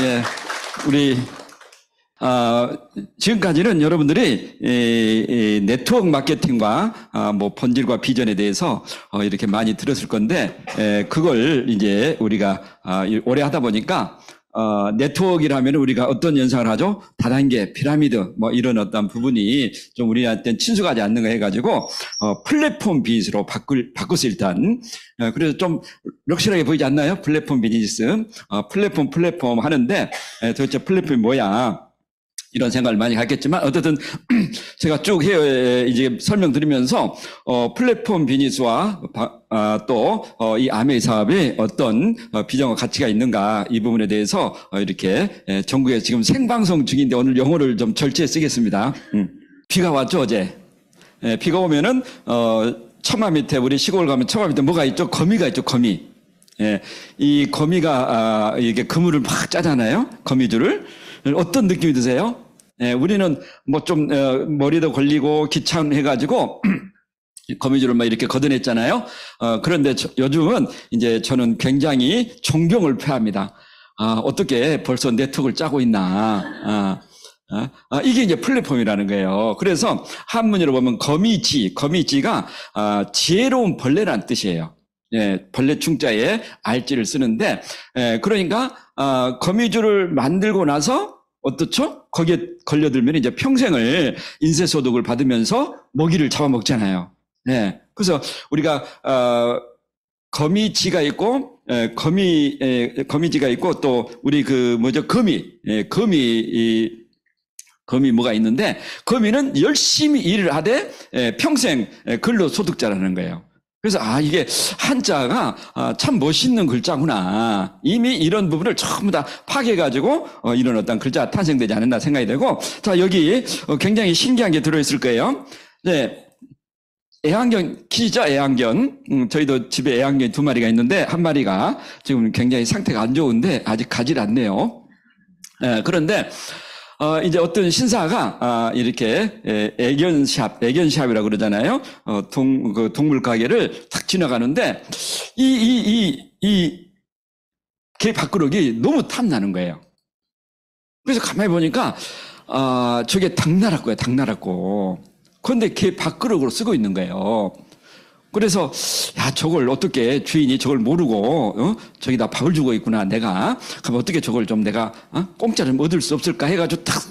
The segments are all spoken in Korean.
예, 우리 지금까지는 여러분들이 네트워크 마케팅과 뭐 본질과 비전에 대해서 이렇게 많이 들었을 건데, 그걸 이제 우리가 오래 하다 보니까 네트워크라면 우리가 어떤 연상을 하죠? 다단계, 피라미드, 뭐 이런 어떤 부분이 좀 우리한테는 친숙하지 않는 거 해가지고, 플랫폼 비즈니스로 바꿨어요, 일단. 그래서 좀 럭셔리하게 보이지 않나요? 플랫폼 비즈니스. 플랫폼 하는데, 도대체 플랫폼이 뭐야? 이런 생각을 많이 갖겠지만, 어쨌든, 제가 쭉 이제 설명드리면서, 플랫폼 비즈니스와, 또, 이 아메이 사업에 어떤 비전과 가치가 있는가, 이 부분에 대해서 이렇게 전국에 지금 생방송 중인데 오늘 영어를 좀 절제해 쓰겠습니다. 비가 왔죠, 어제. 비가 오면은, 처마 밑에, 우리 시골 가면 처마 밑에 뭐가 있죠? 거미가 있죠, 거미. 이 거미가, 이게 그물을 막 짜잖아요? 거미줄을. 어떤 느낌이 드세요? 우리는 뭐 좀 머리도 걸리고 귀찮해가지고 거미줄을 막 이렇게 걷어냈잖아요. 그런데 요즘은 이제 저는 굉장히 존경을 표합니다. 어떻게 벌써 네트워크를 짜고 있나. 이게 이제 플랫폼이라는 거예요. 그래서 한문으로 보면 거미지가 지혜로운 벌레라는 뜻이에요. 벌레 충자에 알지를 쓰는데, 그러니까 거미줄을 만들고 나서 어떻죠? 거기에 걸려들면 이제 평생을 인쇄소득을 받으면서 먹이를 잡아먹잖아요. 그래서 우리가 거미지가 있고, 거미지가 있고, 또 우리 거미 뭐가 있는데, 거미는 열심히 일을 하되 평생 근로소득자라는 거예요. 그래서 이게 한자가 참 멋있는 글자구나. 이미 이런 부분을 전부 다 파괴해가지고 이런 어떤 글자가 탄생되지 않았나 생각이 되고, 자, 여기 굉장히 신기한 게 들어있을 거예요. 애완견 키죠, 애완견. 저희도 집에 애완견 2마리가 있는데 한 마리가 지금 굉장히 상태가 안 좋은데 아직 가질 않네요. 그런데 이제 어떤 신사가 이렇게 애견샵이라고 그러잖아요. 동물 가게를 탁 지나가는데 개 밥그릇이 너무 탐나는 거예요. 그래서 가만히 보니까 저게 닭나라꼬예요, 닭나라꼬. 그런데 개 밥그릇으로 쓰고 있는 거예요. 그래서 저걸 어떻게 주인이 저걸 모르고 저기다 밥을 주고 있구나, 내가 그럼 어떻게 저걸 좀 내가 공짜로 얻을 수 없을까 해가지고 탁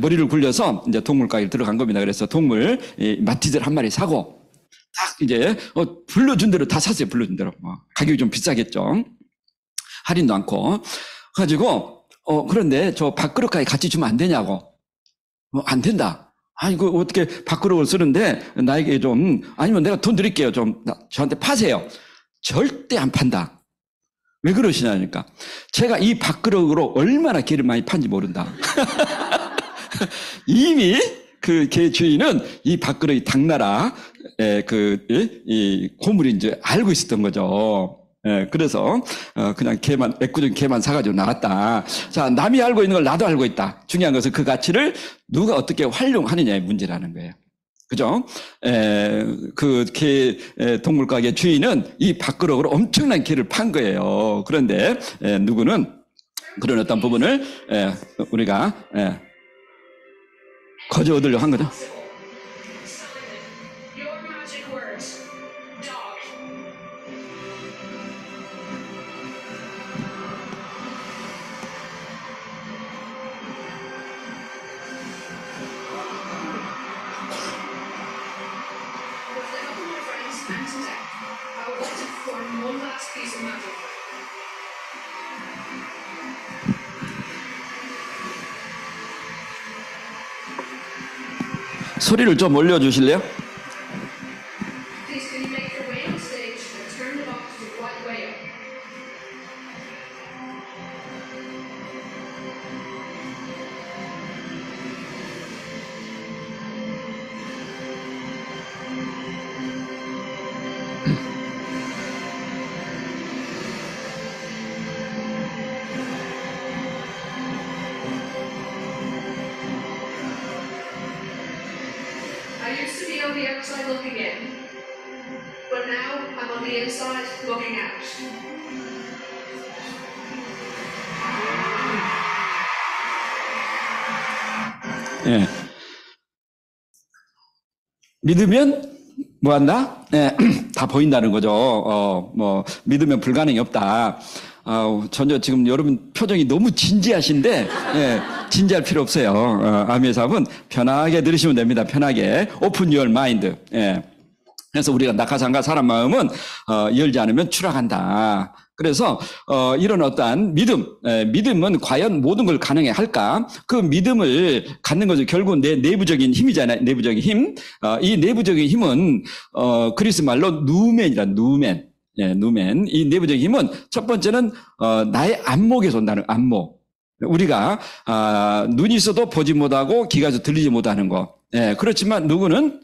머리를 굴려서 이제 동물 가게에 들어간 겁니다. 그래서 동물 마티즈를 한 마리 사고 딱 이제 불러준 대로 다 샀어요. 불러준 대로. 가격이 좀 비싸겠죠. 할인도 않고. 가지고 그런데 저 밥그릇까지 같이 주면 안 되냐고. 안 된다. 이거 어떻게 밥그릇을 쓰는데 나에게 좀, 아니면 내가 돈 드릴게요. 좀 저한테 파세요. 절대 안 판다. 왜 그러시냐니까. 제가 이 밥그릇으로 얼마나 개를 많이 판지 모른다. 이미 그 개 주인은 이 밥그릇이 닭나라 이 고물인지 알고 있었던 거죠. 그래서 그냥 애꿎은 개만 사가지고 나왔다. 자, 남이 알고 있는 걸 나도 알고 있다. 중요한 것은 그 가치를 누가 어떻게 활용하느냐의 문제라는 거예요. 그죠? 그 개 동물 가게 주인은 이 밥그릇으로 엄청난 개를 판 거예요. 그런데 누구는 그런 어떤 부분을 우리가 거저 얻으려고 한 거죠. 소리를 좀 올려주실래요? On the outside looking in, but now I'm on the inside looking out. 예. 믿으면 뭐 한다? 예, 다 보인다는 거죠. 믿으면 불가능이 없다. 전혀 지금 여러분 표정이 너무 진지하신데, 예, 진지할 필요 없어요. 아미의 사업은 편하게 들으시면 됩니다. 편하게. Open your mind. 예. 그래서 우리가 낙하산과 사람 마음은, 열지 않으면 추락한다. 그래서, 이런 어떠한 믿음은 과연 모든 걸 가능해 할까? 그 믿음을 갖는 것은 결국 내 내부적인 힘이잖아요. 내부적인 힘. 이 내부적인 힘은, 그리스 말로 누멘이라, 누멘. 예, 누멘. 이 내부적인 힘은 첫 번째는, 나의 안목에서 온다는 안목. 우리가, 눈이 있어도 보지 못하고 귀가 있어도 들리지 못하는 거. 예, 그렇지만 누구는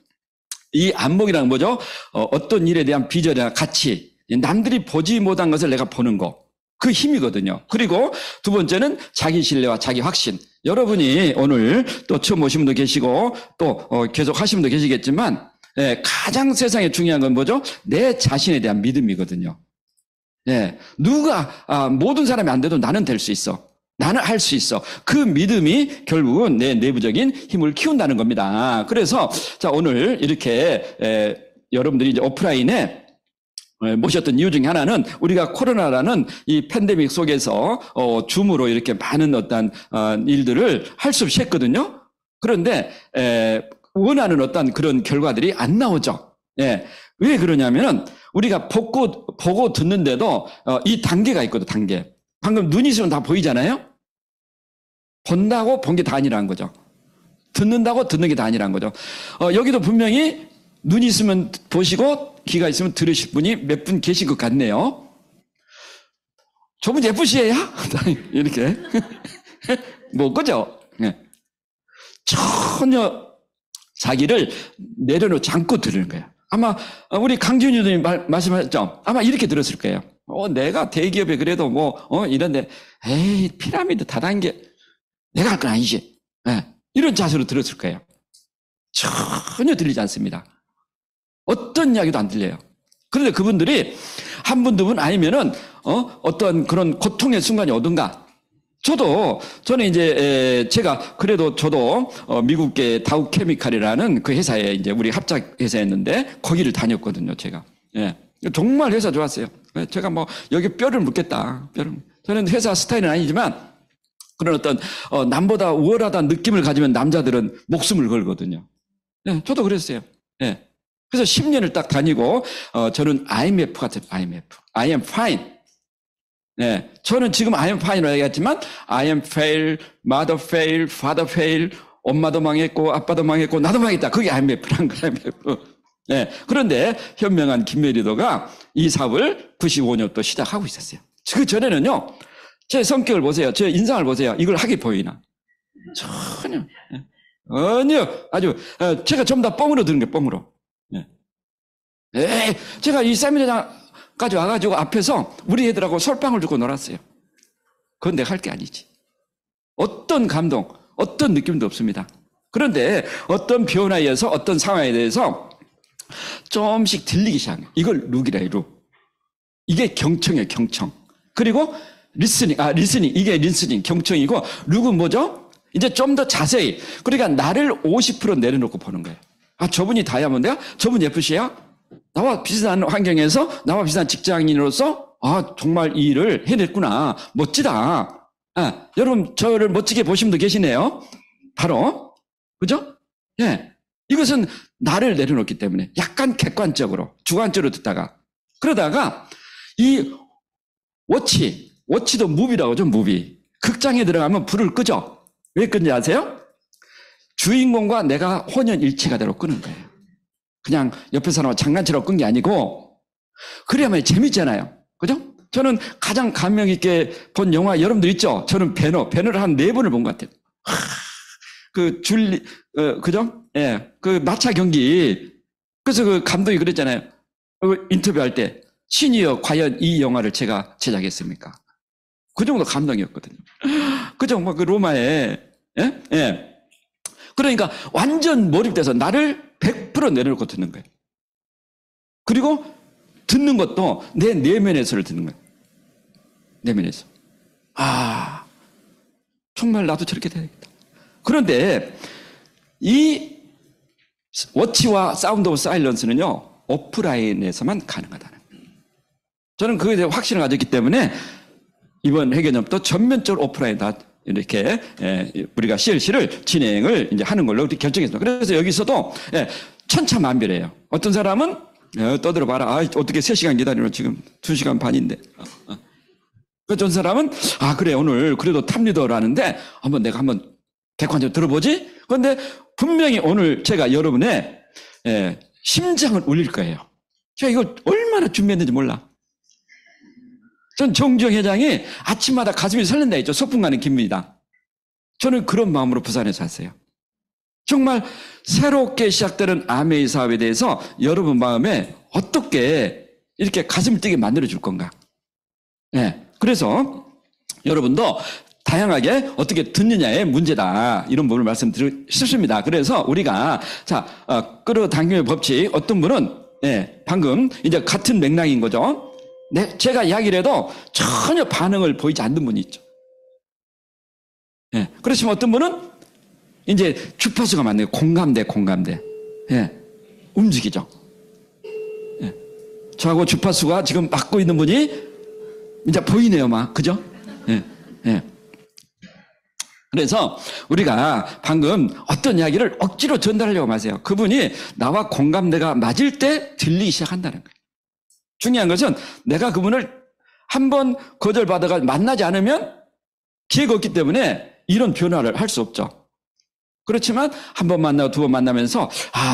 이 안목이라는 뭐죠? 어떤 일에 대한 비전이나 가치, 남들이 보지 못한 것을 내가 보는 거. 그 힘이거든요. 그리고 두 번째는 자기 신뢰와 자기 확신. 여러분이 오늘 또 처음 오신 분도 계시고 또 계속 하신 분도 계시겠지만, 예, 가장 세상에 중요한 건 뭐죠? 내 자신에 대한 믿음이거든요. 예, 모든 사람이 안 돼도 나는 될 수 있어. 나는 할 수 있어. 그 믿음이 결국은 내 내부적인 힘을 키운다는 겁니다. 그래서 자, 오늘 이렇게 여러분들이 이제 오프라인에 모셨던 이유 중에 하나는 우리가 코로나라는 이 팬데믹 속에서 줌으로 이렇게 많은 어떤 일들을 할 수 없이 했거든요. 그런데 원하는 어떤 그런 결과들이 안 나오죠. 예. 왜 그러냐면은 우리가 보고 듣는데도 이 단계가 있거든, 단계. 방금 눈이 있으면 다 보이잖아요. 본다고 본 게 다 아니라는 거죠. 듣는다고 듣는 게 다 아니라는 거죠. 여기도 분명히 눈이 있으면 보시고 귀가 있으면 들으실 분이 몇 분 계신 것 같네요. 저분 예쁘시에요? 이렇게. 뭐, 그죠? 네. 전혀 자기를 내려놓지 않고 들으는 거예요. 아마 우리 강지훈 교수님 말씀하셨죠? 아마 이렇게 들었을 거예요. 내가 대기업에 그래도 이런데, 에이, 피라미드 다단계, 내가 할 건 아니지. 네. 이런 자세로 들었을 거예요. 전혀 들리지 않습니다. 어떤 이야기도 안 들려요. 그런데 그분들이 한 분, 두 분 아니면은, 어떤 그런 고통의 순간이 오든가. 저는 이제, 제가, 그래도 저도, 미국계 다우케미칼이라는 그 회사에 이제 우리 합작 회사였는데, 거기를 다녔거든요, 제가. 예. 정말 회사 좋았어요. 제가 여기 뼈를 묻겠다. 저는 회사 스타일은 아니지만, 그런 어떤, 남보다 우월하다는 느낌을 가지면 남자들은 목숨을 걸거든요. 예, 저도 그랬어요. 예. 그래서 10년을 딱 다니고, 저는 IMF 같아요, IMF. I am fine. 네. 저는 지금 I am fine이라고 얘기했지만, I am fail, mother fail, father fail, 엄마도 망했고, 아빠도 망했고, 나도 망했다. 그게 IMF란 거예요, IMF. 네. 그런데 현명한 김메리도가 이 사업을 95년부터 시작하고 있었어요. 그 전에는요, 제 성격을 보세요. 제 인상을 보세요. 이걸 하게 보이나? 전혀. 전혀. 아주, 제가 전부 다 뻥으로 드는 거예요, 뻥으로. 제가 이 세미나장까지 와가지고 앞에서 우리 애들하고 솔방울 주고 놀았어요. 그건 내가 할 게 아니지. 어떤 감동, 어떤 느낌도 없습니다. 그런데 어떤 변화에 의해서 어떤 상황에 대해서 조금씩 들리기 시작해요. 이걸 룩이라 해요, 룩. 이게 경청이에요, 경청. 그리고 리스닝, 이게 리스닝, 경청이고, 룩은 뭐죠? 이제 좀 더 자세히. 그러니까 나를 50% 내려놓고 보는 거예요. 저분이 다이아몬드야? 저분 예쁘시야? 나와 비슷한 환경에서, 나와 비슷한 직장인으로서, 정말 이 일을 해냈구나. 멋지다. 여러분, 저를 멋지게 보신 분도 계시네요. 바로. 그죠? 예. 이것은 나를 내려놓기 때문에 약간 객관적으로, 주관적으로 듣다가. 그러다가, 이 워치도 무비라고 하죠, 무비. 극장에 들어가면 불을 끄죠. 왜 끄는지 아세요? 주인공과 내가 혼연일체가 되도록 끄는 거예요. 그냥 옆에 사람과 장난치러 끈 게 아니고, 그래야만 재밌잖아요. 그죠? 저는 가장 감명 있게 본 영화 여러분들 있죠? 저는 배너를 한 4번을 본 것 같아요. 그죠? 예. 그 마차 경기. 그래서 그 감독이 그랬잖아요. 인터뷰할 때. 신이여, 과연 이 영화를 제가 제작했습니까? 그 정도 감동이었거든요. 그죠? 그 로마에, 예? 예. 그러니까 완전 몰입돼서 나를 100% 내려놓고 듣는 거예요. 그리고 듣는 것도 내 내면에서를 듣는 거예요. 내면에서. 정말 나도 저렇게 되겠다. 그런데 이 워치와 사운드 오브 사일런스는요, 오프라인에서만 가능하다는 거예요. 저는 그에 대해 확신을 가졌기 때문에 이번 회개념도 전면적으로 오프라인 다 이렇게 우리가 CLC를 진행을 이제 하는 걸로 결정했습니다. 그래서 여기서도 천차만별이에요. 어떤 사람은 떠들어봐라. 어떻게 3시간 기다리면 지금 2시간 반인데. 어떤 사람은 그래 오늘 그래도 탑리더라는데 내가 한번 객관적으로 들어보지. 그런데 분명히 오늘 제가 여러분의 심장을 울릴 거예요. 제가 이거 얼마나 준비했는지 몰라. 전 정주영 회장이 아침마다 가슴이 설렌다 했죠. 소풍 가는 길입니다. 저는 그런 마음으로 부산에서 왔어요. 정말 새롭게 시작되는 아메이 사업에 대해서 여러분 마음에 어떻게 이렇게 가슴을 뛰게 만들어줄 건가. 그래서 여러분도 다양하게 어떻게 듣느냐의 문제다. 이런 부분을 말씀드리고 싶습니다. 그래서 우리가 끌어당김의 법칙, 어떤 분은 방금 이제 같은 맥락인 거죠. 제가 이야기를 해도 전혀 반응을 보이지 않는 분이 있죠. 그렇지만 어떤 분은 이제 주파수가 맞네요. 공감대. 움직이죠. 저하고 주파수가 지금 맞고 있는 분이 이제 보이네요, 막. 그죠? 그래서 우리가 방금 어떤 이야기를 억지로 전달하려고 하세요. 그분이 나와 공감대가 맞을 때 들리기 시작한다는 거예요. 중요한 것은 내가 그분을 한번 거절받아가 만나지 않으면 기회가 없기 때문에 이런 변화를 할 수 없죠. 그렇지만 한 번 만나고 2번 만나면서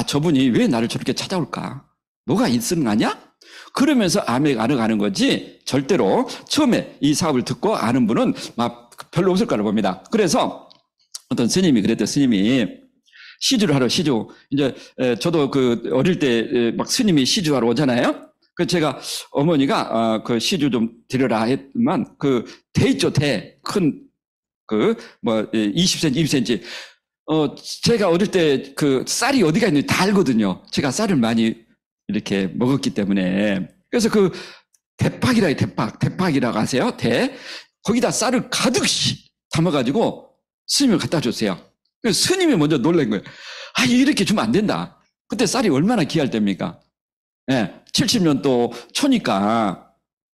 저분이 왜 나를 저렇게 찾아올까? 뭐가 있는 거 아니야? 그러면서 알아가는 거지 절대로 처음에 이 사업을 듣고 아는 분은 막 별로 없을 거라고 봅니다. 그래서 어떤 스님이 그랬대요. 스님이 시주를 하러 시주. 이제 저도 어릴 때 막 스님이 시주하러 오잖아요. 그래서 제가 어머니가 그 시주 좀 드려라 했지만 대 있죠, 대. 큰 20cm, 20cm. 제가 어릴 때 쌀이 어디가 있는지 다 알거든요. 제가 쌀을 많이 이렇게 먹었기 때문에. 그래서 대팍이라고 하세요. 거기다 쌀을 가득 담아가지고 스님을 갖다 줬어요. 그래서 스님이 먼저 놀란 거예요. 이렇게 주면 안 된다. 그때 쌀이 얼마나 귀할 때입니까? 70년도 초니까.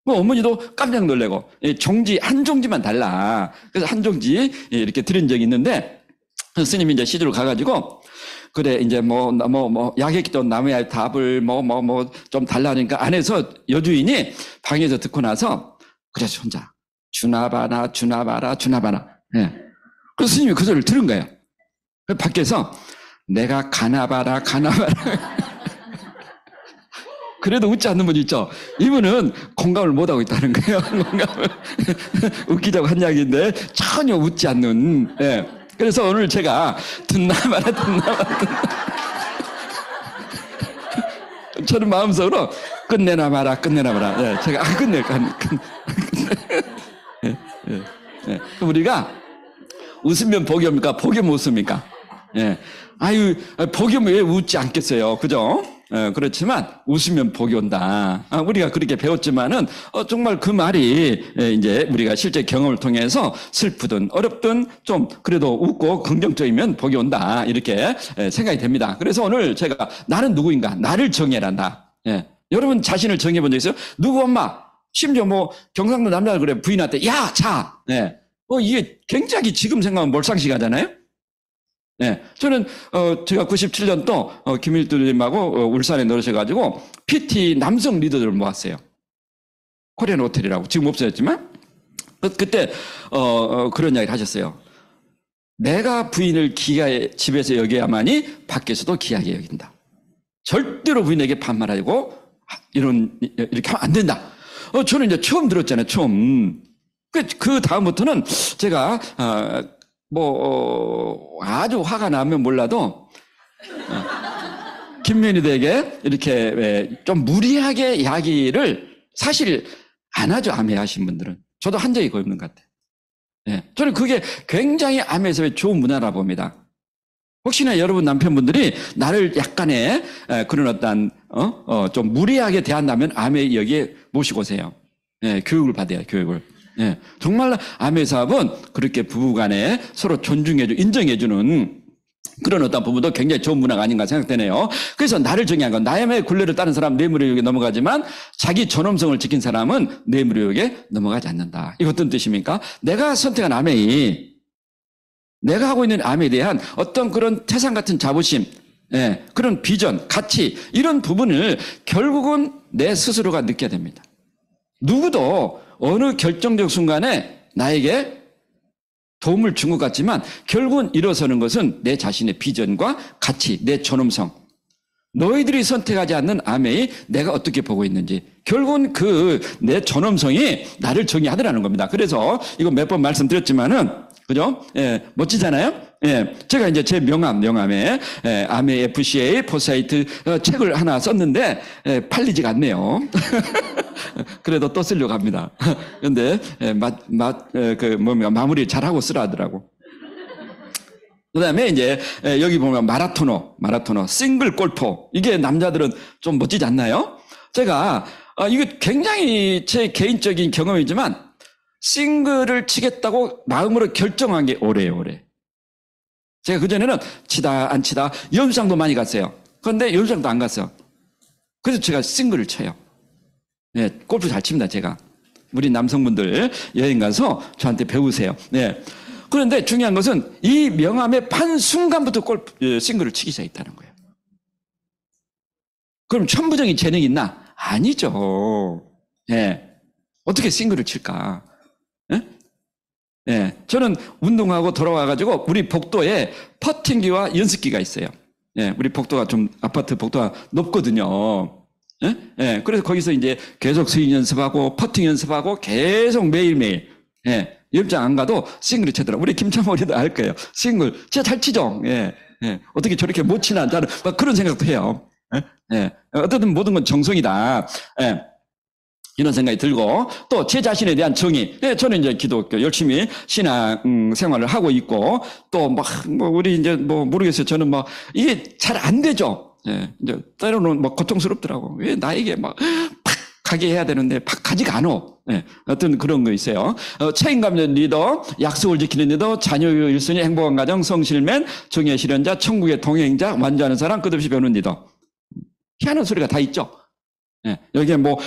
어머니도 깜짝 놀래고, 종지, 한 종지만 달라. 그래서 한 종지 이렇게 드린 적이 있는데, 스님이 이제 시주로 가가지고, 그래, 이제 약액도 나무야 답을 좀 달라니까 안에서 여주인이 방에서 듣고 나서, 그래서 혼자, 주나봐라. 그래서 스님이 그 소리를 들은 거예요. 그래서 밖에서, 내가 가나봐라. 그래도 웃지 않는 분 있죠. 이분은 공감을 못하고 있다는 거예요. 공감을 웃기자고 한 이야기인데 전혀 웃지 않는. 그래서 오늘 제가 듣나 마라. 저는 마음속으로 끝내나 마라. 제가 끝낼까. 우리가 웃으면 복이 옵니까? 복이 못 웃습니까? 복이 오면 왜 웃지 않겠어요? 그죠? 그렇지만 웃으면 복이 온다. 우리가 그렇게 배웠지만은 정말 그 말이 이제 우리가 실제 경험을 통해서 슬프든 어렵든 좀 그래도 웃고 긍정적이면 복이 온다. 이렇게 생각이 됩니다. 그래서 오늘 제가 나는 누구인가? 나를 정해란다. 여러분 자신을 정해본 적 있어요? 누구 엄마? 심지어 경상도 남자가 그래 부인한테 야, 자. 이게 굉장히 지금 생각하면 몰상식하잖아요. 저는 제가 97년도 김일두님하고 울산에 넣으셔가지고 PT 남성 리더들을 모았어요. 코리안 호텔이라고 지금 없어졌지만 그때 그런 이야기를 하셨어요. 내가 부인을 귀하게 집에서 여겨야만이 밖에서도 귀하게 여긴다. 절대로 부인에게 반말하고 이렇게 하면 안 된다. 저는 이제 처음 들었잖아요. 처음. 그 다음부터는 제가 아주 화가 나면 몰라도, 김면희에게 이렇게 좀 무리하게 이야기를 사실 안 하죠, 암회 하신 분들은. 저도 한 적이 거의 없는 것 같아요. 저는 그게 굉장히 암회에서의 좋은 문화라 봅니다. 혹시나 여러분 남편분들이 나를 약간의 그런 어떤, 좀 무리하게 대한다면 암회 여기에 모시고 오세요. 교육을 받아요, 교육을. 정말 암회 사업은 그렇게 부부간에 서로 존중해주고 인정해주는 그런 어떤 부분도 굉장히 좋은 문화가 아닌가 생각되네요. 그래서 나를 정의한 건 남의 굴레를 따른 사람은 뇌물의혹에 넘어가지만 자기 존엄성을 지킨 사람은 뇌물의혹에 넘어가지 않는다. 이거 어떤 뜻입니까? 내가 선택한 아메이, 내가 하고 있는 아메에 대한 어떤 그런 태산 같은 자부심, 예, 그런 비전, 가치 이런 부분을 결국은 내 스스로가 느껴야 됩니다. 누구도 어느 결정적 순간에 나에게 도움을 준 것 같지만 결국은 일어서는 것은 내 자신의 비전과 가치, 내 존엄성. 너희들이 선택하지 않는 아메이 내가 어떻게 보고 있는지 결국은 그 내 존엄성이 나를 정의하더라는 겁니다. 그래서 이거 몇 번 말씀드렸지만은 그죠? 예, 멋지잖아요? 예, 제가 이제 제 명함에 아메 FCA 포사이트 책을 하나 썼는데 팔리지가 않네요. 그래도 또 쓰려고 합니다. 근데 마무리를 잘하고 쓰라 하더라고. 그다음에 이제 여기 보면 마라토너, 싱글 골퍼. 이게 남자들은 좀 멋지지 않나요? 제가 이거 굉장히 제 개인적인 경험이지만 싱글을 치겠다고 마음으로 결정한 게 오래요. 제가 그전에는 치다 안 치다 연수장도 많이 갔어요. 그런데 연수장도 안 갔어요. 그래서 제가 싱글을 쳐요. 네, 골프 잘 칩니다, 제가. 우리 남성분들 여행 가서 저한테 배우세요. 네. 그런데 중요한 것은 이 명함에 판 순간부터 싱글을 치기 시작했다는 거예요. 그럼 천부적인 재능이 있나? 아니죠. 네. 어떻게 싱글을 칠까? 네? 네. 저는 운동하고 돌아와가지고 우리 복도에 퍼팅기와 연습기가 있어요. 네. 우리 복도가 좀 아파트 복도가 높거든요. 예? 예, 그래서 거기서 이제 계속 스윙 연습하고 퍼팅 연습하고 계속 매일매일 연장 안 가도 싱글을 치더라고요. 우리 김창호리도 알 거예요. 싱글 진짜 잘 치죠. 예, 예. 어떻게 저렇게 못 치나 나는 막 그런 생각도 해요. 예? 예. 어쨌든 모든 건 정성이다. 예. 이런 생각이 들고 또 제 자신에 대한 정의. 예, 저는 이제 기독교 열심히 신앙 생활을 하고 있고 또 뭐 우리 이제 뭐 모르겠어요. 저는 뭐 이게 잘 안 되죠. 예, 이제 때로는 뭐 고통스럽더라고. 왜 나에게 막 팍 가게 해야 되는데 팍 가지가 않아. 예, 어떤 그런 거 있어요. 책임감 있는 리더, 약속을 지키는 리더, 자녀교육 1순위, 행복한 가정, 성실맨, 정의의 실현자, 천국의 동행자, 완주하는 사람, 끝없이 배우는 리더. 희한한 소리가 다 있죠. 예, 여기에 뭐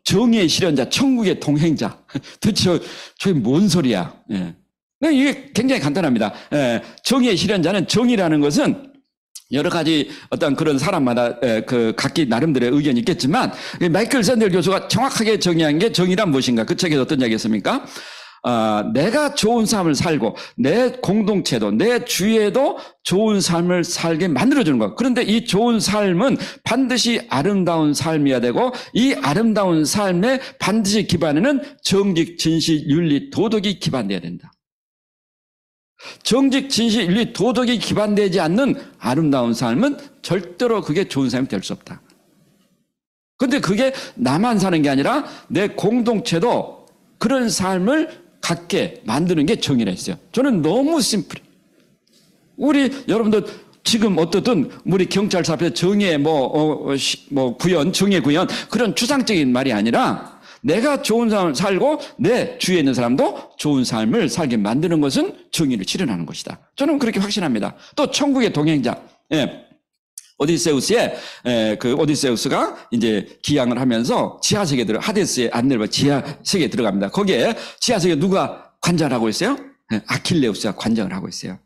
정의의 실현자, 천국의 동행자. 도대체 저게 뭔 소리야? 예. 이게 굉장히 간단합니다. 예, 정의의 실현자는 정의라는 것은 여러 가지 어떤 그런 사람마다 그 각기 나름대로의 의견이 있겠지만 마이클 샌델 교수가 정확하게 정의한 게 정의란 무엇인가? 그 책에서 어떤 이야기했습니까? 내가 좋은 삶을 살고 내 공동체도 내 주위에도 좋은 삶을 살게 만들어주는 것. 그런데 이 좋은 삶은 반드시 아름다운 삶이어야 되고 이 아름다운 삶에 반드시 기반에는 정직, 진실, 윤리, 도덕이 기반돼야 된다. 정직, 진실, 윤리, 도덕이 기반되지 않는 아름다운 삶은 절대로 그게 좋은 삶이 될 수 없다. 그런데 그게 나만 사는 게 아니라 내 공동체도 그런 삶을 갖게 만드는 게 정의라 했어요. 저는 너무 심플해. 우리 여러분들 지금 어떻든 우리 경찰서 앞에 정의의 구현, 정의의 구현 그런 추상적인 말이 아니라 내가 좋은 삶을 살고 내 주위에 있는 사람도 좋은 삶을 살게 만드는 것은 정의를 실현하는 것이다. 저는 그렇게 확신합니다. 또 천국의 동행자. 예. 오디세우스의 그 오디세우스가 이제 기양을 하면서 지하세계에 하데스의 안내를 받아 지하세계에 들어갑니다. 거기에 지하세계에 누가 관장을 하고 있어요? 아킬레우스가 관장을 하고 있어요.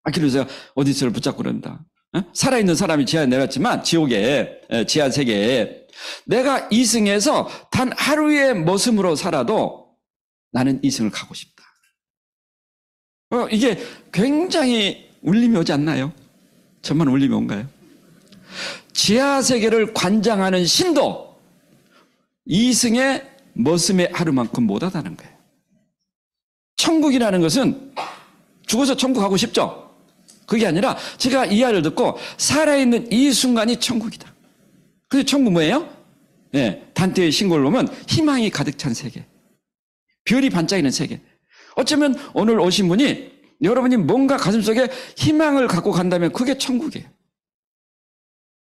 아킬레우스가 오디세우스를 붙잡고 그런다. 살아있는 사람이 지하에 내렸지만 지옥에 지하세계에 내가 이승에서 단 하루의 머슴으로 살아도 나는 이승을 가고 싶다. 이게 굉장히 울림이 오지 않나요? 저만 울림이 온가요? 지하세계를 관장하는 신도 이승의 머슴의 하루만큼 못하다는 거예요. 천국이라는 것은 죽어서 천국 가고 싶죠? 그게 아니라 제가 이 말을 듣고 살아있는 이 순간이 천국이다. 그래서 천국 뭐예요? 예, 단테의 신곡을 보면 희망이 가득 찬 세계. 별이 반짝이는 세계. 어쩌면 오늘 오신 분이 여러분이 뭔가 가슴속에 희망을 갖고 간다면 그게 천국이에요.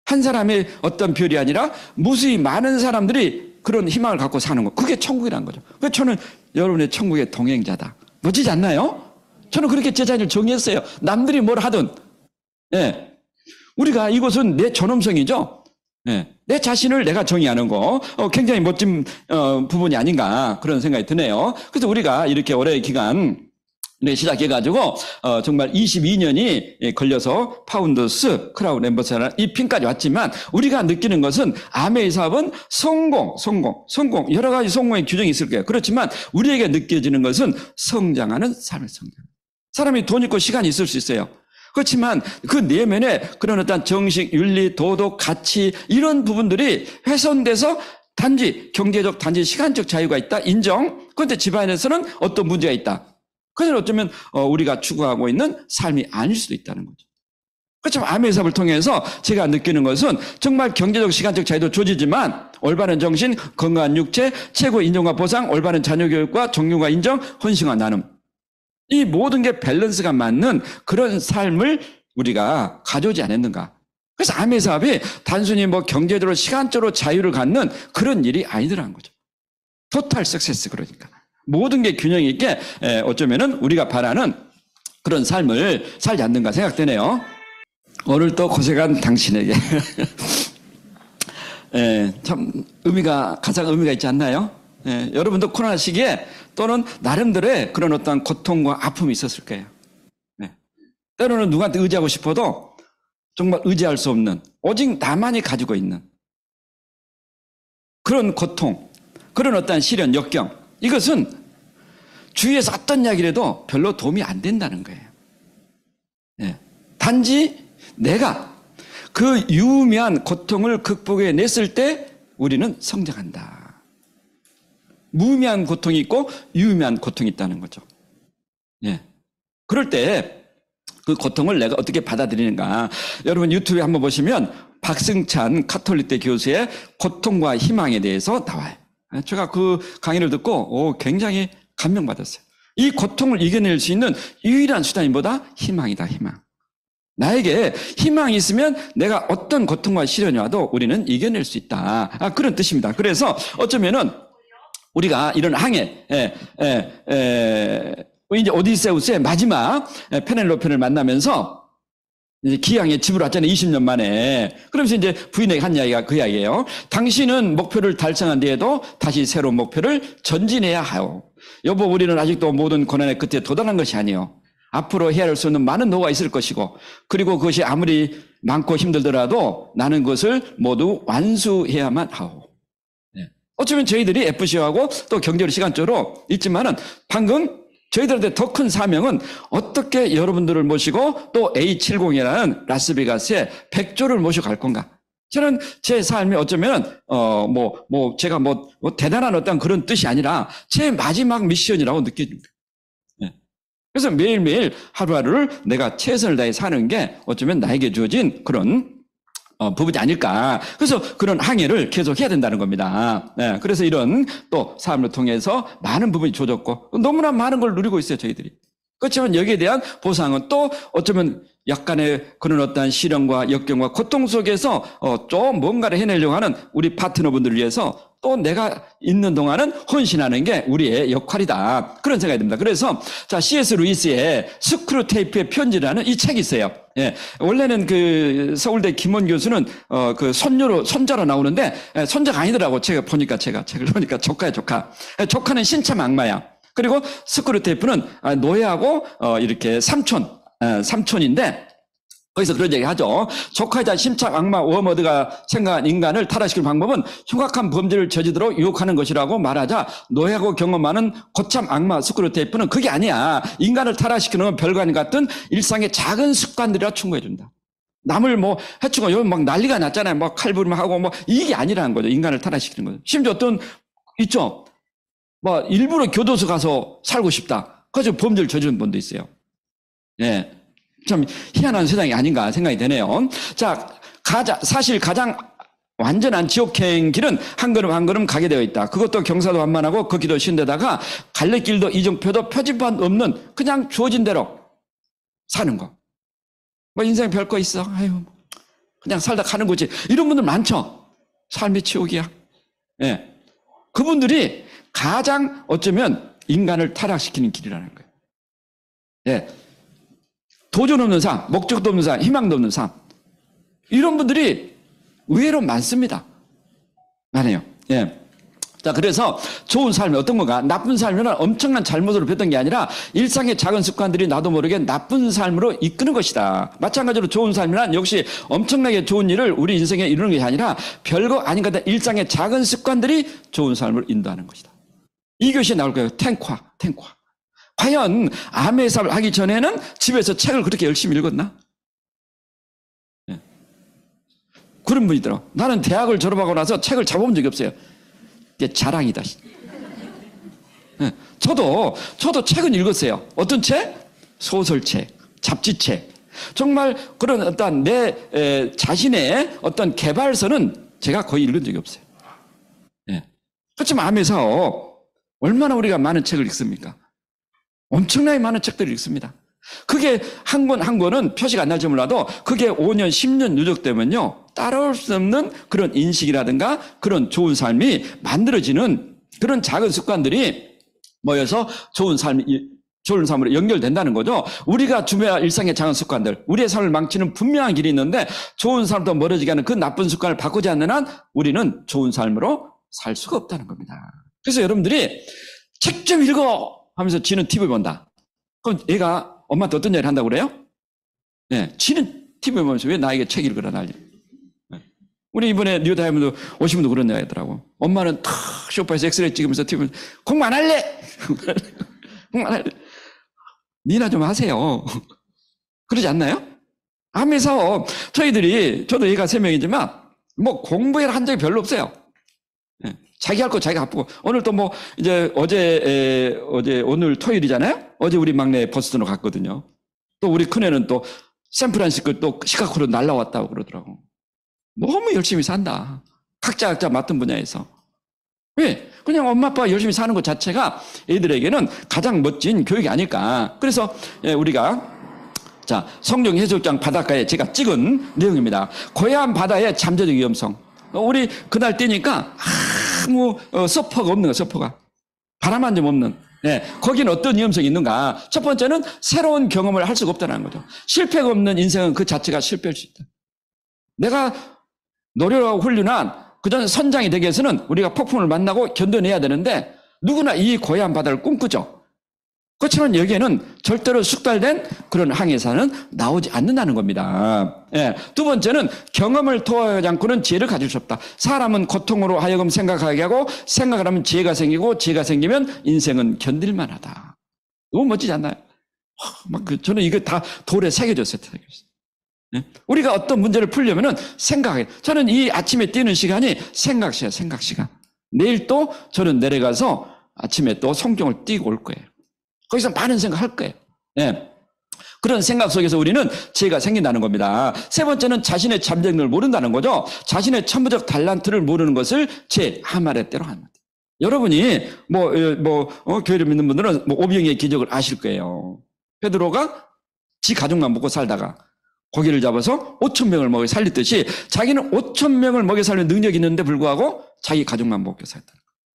한 사람의 어떤 별이 아니라 무수히 많은 사람들이 그런 희망을 갖고 사는 것. 그게 천국이라는 거죠. 그래서 저는 여러분의 천국의 동행자다. 멋지지 않나요? 저는 그렇게 제 자신을 정의했어요. 남들이 뭘 하든 예. 우리가 이것은 내 존엄성이죠. 예. 내 자신을 내가 정의하는 거 굉장히 멋진 부분이 아닌가 그런 생각이 드네요. 그래서 우리가 이렇게 오래 기간 시작해가지고 정말 22년이 걸려서 파운더스 크라운 엠버서라는 이 핀까지 왔지만 우리가 느끼는 것은 아메의 사업은 성공 여러 가지 성공의 규정이 있을 거예요. 그렇지만 우리에게 느껴지는 것은 성장하는 삶의 성장. 사람이 돈 있고 시간이 있을 수 있어요. 그렇지만 그 내면에 그런 어떤 정식, 윤리, 도덕, 가치 이런 부분들이 훼손돼서 단지 경제적, 단지 시간적 자유가 있다. 인정. 그런데 집안에서는 어떤 문제가 있다. 그래서 어쩌면 우리가 추구하고 있는 삶이 아닐 수도 있다는 거죠. 그렇지만 아메의 사업을 통해서 제가 느끼는 것은 정말 경제적, 시간적 자유도 조지지만 올바른 정신, 건강한 육체, 최고의 인정과 보상, 올바른 자녀 교육과 정규과 인정, 헌신과 나눔. 이 모든 게 밸런스가 맞는 그런 삶을 우리가 가져오지 않았는가. 그래서 아메의 사업이 단순히 뭐 경제적으로 시간적으로 자유를 갖는 그런 일이 아니더라는 거죠. 토탈 석세스 그러니까. 모든 게 균형 있게 어쩌면은 우리가 바라는 그런 삶을 살지 않는가 생각되네요. 오늘 또 고생한 당신에게 참 가장 의미가 있지 않나요? 여러분도 코로나 시기에 또는 나름대로의 그런 어떤 고통과 아픔이 있었을 거예요. 때로는 누구한테 의지하고 싶어도 정말 의지할 수 없는 오직 나만이 가지고 있는 그런 고통, 그런 어떤 시련, 역경 이것은 주위에서 어떤 이야기를 해도 별로 도움이 안 된다는 거예요. 단지 내가 그 유의미한 고통을 극복해냈을 때 우리는 성장한다. 무의미한 고통이 있고 유의미한 고통이 있다는 거죠. 그럴 때 그 고통을 내가 어떻게 받아들이는가. 여러분 유튜브에 한번 보시면 박승찬 카톨릭대 교수의 고통과 희망에 대해서 나와요. 제가 그 강의를 듣고 굉장히 감명받았어요. 이 고통을 이겨낼 수 있는 유일한 수단이 뭐다? 희망이다, 희망. 나에게 희망이 있으면 내가 어떤 고통과 시련이 와도 우리는 이겨낼 수 있다. 그런 뜻입니다. 그래서 어쩌면은 우리가 이런 항해, 이제 오디세우스의 마지막 페넬로페를 만나면서 이제 기항에 집으로 왔잖아요. 20년 만에. 그러면서 이제 부인에게 한 이야기가 그 이야기예요. 당신은 목표를 달성한 뒤에도 다시 새로운 목표를 전진해야 하오. 여보, 우리는 아직도 모든 고난의 끝에 도달한 것이 아니에요. 앞으로 해야 할 수 있는 많은 노가 있을 것이고, 그리고 그것이 아무리 많고 힘들더라도 나는 그것을 모두 완수해야만 하오. 어쩌면 저희들이 FC하고 또 경제로 시간적으로 있지만은 방금 저희들한테 더 큰 사명은 어떻게 여러분들을 모시고 또 A70이라는 라스베가스에 100조를 모시고 갈 건가. 저는 제 삶이 어쩌면 제가 대단한 어떤 그런 뜻이 아니라 제 마지막 미션이라고 느껴집니다. 그래서 매일매일 하루하루를 내가 최선을 다해 사는 게 어쩌면 나에게 주어진 그런 부분이 아닐까. 그래서 그런 항해를 계속 해야 된다는 겁니다. 그래서 이런 또 삶을 통해서 많은 부분이 주어졌고 너무나 많은 걸 누리고 있어요, 저희들이. 그렇지만 여기에 대한 보상은 또 어쩌면 약간의 그런 어떤 시련과 역경과 고통 속에서 좀 뭔가를 해내려고 하는 우리 파트너분들을 위해서 또 내가 있는 동안은 헌신하는 게 우리의 역할이다. 그런 생각이 듭니다. 그래서 C.S. 루이스의 스크루테이프의 편지라는 이 책이 있어요. 원래는 그 서울대 김원 교수는 그 손자로 나오는데 손자가 아니더라고. 책을 보니까 조카야, 조카. 조카는 신참 악마야. 그리고 스크루테이프는 노예하고 이렇게 삼촌인데 거기서 그런 얘기 하죠. 조카이자 심착 악마 워머드가 생각한 인간을 타락시킬 방법은 흉악한 범죄를 저지도록 유혹하는 것이라고 말하자 노예하고 경험하는 고참 악마 스크루테이프는 그게 아니야. 인간을 타락시키는 별관 같은 일상의 작은 습관들이라 충고해준다. 남을 해치고 여기 막 난리가 났잖아요. 칼부림하고 이게 아니라는 거죠. 인간을 타락시키는 거죠. 심지어 어떤 있죠. 일부러 교도소 가서 살고 싶다. 그래서 범죄를 저지른 분도 있어요. 참 희한한 세상이 아닌가 생각이 되네요. 사실 가장 완전한 지옥행 길은 한 걸음 한 걸음 가게 되어 있다. 그것도 경사도 완만하고 걷기도 쉬운 데다가 갈래길도 이정표도 표지판 없는 그냥 주어진 대로 사는 거. 인생에 별거 있어. 그냥 살다 가는 거지. 이런 분들 많죠. 삶이 지옥이야. 그분들이 가장 어쩌면 인간을 타락시키는 길이라는 거예요. 도전 없는 삶, 목적도 없는 삶, 희망도 없는 삶. 이런 분들이 의외로 많습니다. 많아요. 예. 자, 그래서 좋은 삶이 어떤 건가? 나쁜 삶은 엄청난 잘못으로 변던 게 아니라 일상의 작은 습관들이 나도 모르게 나쁜 삶으로 이끄는 것이다. 마찬가지로 좋은 삶이란 역시 엄청나게 좋은 일을 우리 인생에 이루는 것이 아니라 별거 아닌 것 같은 일상의 작은 습관들이 좋은 삶을 인도하는 것이다. 이 교시에 나올 거예요. 탱화. 과연 암의 삶을 하기 전에는 집에서 책을 그렇게 열심히 읽었나? 예. 그런 분이 있더라고요. 나는 대학을 졸업하고 나서 책을 잡아본 적이 없어요. 이게 자랑이다. 예. 저도 책은 읽었어요. 어떤 책? 소설책, 잡지책. 정말 그런 어떤 내 자신의 어떤 개발서는 제가 거의 읽은 적이 없어요. 예. 그렇지만 암의 사업 얼마나 우리가 많은 책을 읽습니까? 엄청나게 많은 책들을 읽습니다. 그게 한 권 한 권은 표시가 안 날지 몰라도 그게 5년, 10년 누적되면요. 따라올 수 없는 그런 인식이라든가 그런 좋은 삶이 만들어지는 그런 작은 습관들이 모여서 좋은 삶으로 연결된다는 거죠. 우리가 주변 일상의 작은 습관들, 우리의 삶을 망치는 분명한 길이 있는데 좋은 삶부터 멀어지게 하는 그 나쁜 습관을 바꾸지 않는 한 우리는 좋은 삶으로 살 수가 없다는 겁니다. 그래서 여러분들이 책 좀 읽어 하면서 지는 TV 본다. 그럼 얘가 엄마한테 어떤 얘기를 한다고 그래요? 네, 지는 TV 보면서 왜 나에게 책 읽으라 난리. 네. 우리 이번에 뉴 다이아몬드 오신 분도 그런 얘기 하더라고. 엄마는 탁 쇼파에서 엑스레이 찍으면서 TV 보면서 공부 안 할래! 공부 안 할래! 니나 좀 하세요. 그러지 않나요? 암의 사업, 저도 얘가 3명이지만 뭐 공부해라 한 적이 별로 없어요. 자기 할 거 자기가 바쁘고 오늘 또 뭐 이제 어제 오늘 토요일이잖아요. 어제 우리 막내 버스턴으로 갔거든요. 또 우리 큰애는 또 샌프란시스코 또 시카고로 날라왔다고 그러더라고. 너무 열심히 산다. 각자 맡은 분야에서. 왜? 그냥 엄마 아빠가 열심히 사는 것 자체가 애들에게는 가장 멋진 교육이 아닐까. 그래서 우리가 자 성령 해수욕장 바닷가에 제가 찍은 내용입니다. 고요한 바다의 잠재적 위험성. 우리 그날 뛰니까 아무 서퍼가 없는 거야. 서퍼가 바람 한 점 없는. 네, 거기는 어떤 위험성이 있는가? 첫 번째는 새로운 경험을 할 수가 없다는 거죠. 실패가 없는 인생은 그 자체가 실패일 수 있다. 내가 노력하고 훈련한 그전 선장이 되기 위해서는 우리가 폭풍을 만나고 견뎌내야 되는데 누구나 이 고요한 바다를 꿈꾸죠. 그렇지만 여기에는 절대로 숙달된 그런 항해사는 나오지 않는다는 겁니다. 예. 두 번째는 경험을 토하지 않고는 지혜를 가질 수 없다. 사람은 고통으로 하여금 생각하게 하고 생각을 하면 지혜가 생기고 지혜가 생기면 인생은 견딜만 하다. 너무 멋지지 않나요? 저는 이거 다 돌에 새겨졌어요. 예? 우리가 어떤 문제를 풀려면은 생각해. 저는 이 아침에 뛰는 시간이 생각 시간. 내일 또 저는 내려가서 아침에 또 성경을 띄고 올 거예요. 거기서 많은 생각할 거예요. 예. 그런 생각 속에서 우리는 지혜가 생긴다는 겁니다. 세 번째는 자신의 잠재력을 모른다는 거죠. 자신의 천부적 달란트를 모르는 것을 제 하말의 때로 하는 거예요. 여러분이 교회를 믿는 분들은 오병이의 기적을 아실 거예요. 베드로가 지 가족만 먹고 살다가 고기를 잡아서 5,000명을 먹여 살리듯이 자기는 5,000명을 먹여 살리는 능력이 있는데 불구하고 자기 가족만 먹여 살다.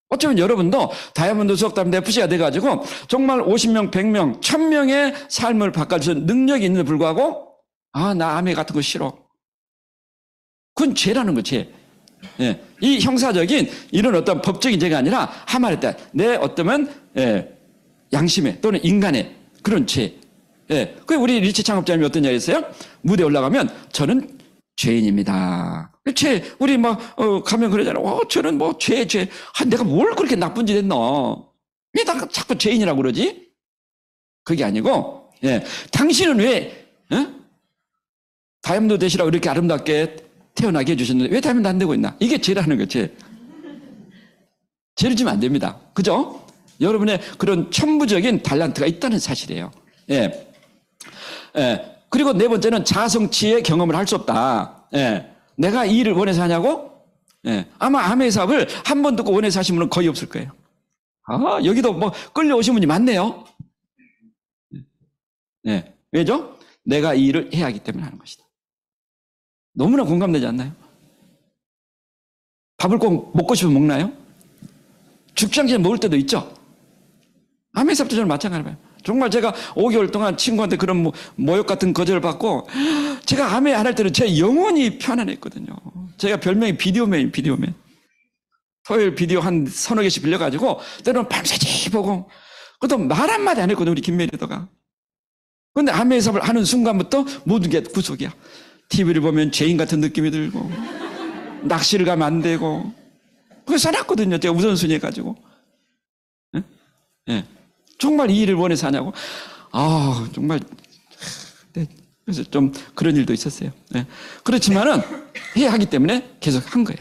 어쩌면 여러분도 다이아몬드 수석답니다 FC가 돼가지고 정말 50명, 100명, 1000명의 삶을 바꿔줄 능력이 있는데 불구하고 나 암에 같은 거 싫어. 그건 죄라는 거지. 예. 이 형사적인 이런 어떤 법적인 죄가 아니라 하말의 때 내 어떠면 양심의 또는 인간의 그런 죄. 예. 그 우리 리치 창업자님이 어떤 이야기 했어요? 무대에 올라가면 저는 죄인입니다. 우리 가면 그러잖아. 저는 죄. 내가 뭘 그렇게 나쁜 짓 했나? 왜 나 자꾸 죄인이라고 그러지? 그게 아니고, 당신은 왜, 다이아몬드 되시라고 이렇게 아름답게 태어나게 해주셨는데 왜 다이아몬드 안 되고 있나? 이게 죄라는 거지. 죄를 지면 안 됩니다. 그죠? 여러분의 그런 천부적인 달란트가 있다는 사실이에요. 그리고 네 번째는 자성치의 경험을 할 수 없다. 내가 이 일을 원해서 하냐고? 아마 암의 사업을 한 번 듣고 원해서 하신 분은 거의 없을 거예요. 여기도 끌려오신 분이 많네요. 왜죠? 내가 이 일을 해야 하기 때문에 하는 것이다. 너무나 공감되지 않나요? 밥을 꼭 먹고 싶으면 먹나요? 죽지 않기 전에 먹을 때도 있죠? 암의 사업도 저는 마찬가지예요. 정말 제가 5개월 동안 친구한테 그런 모욕 같은 거절을 받고 제가 아멘 안 할 때는 제 영혼이 편안했거든요. 제가 별명이 비디오맨. 토요일 비디오 한 서너 개씩 빌려가지고 때로는 밤새지 보고 그것도 말 한마디 안 했거든요. 우리 김메리더가. 그런데 아멘을 하는 순간부터 모든 게 구속이야. TV를 보면 죄인 같은 느낌이 들고 낚시를 가면 안 되고 그걸 써놨거든요. 제가 우선순위 해가지고. 예? 예. 정말 이 일을 원해서 하냐고. 정말. 네. 그래서 좀 그런 일도 있었어요. 예. 그렇지만은 해야 하기 때문에 계속 한 거예요.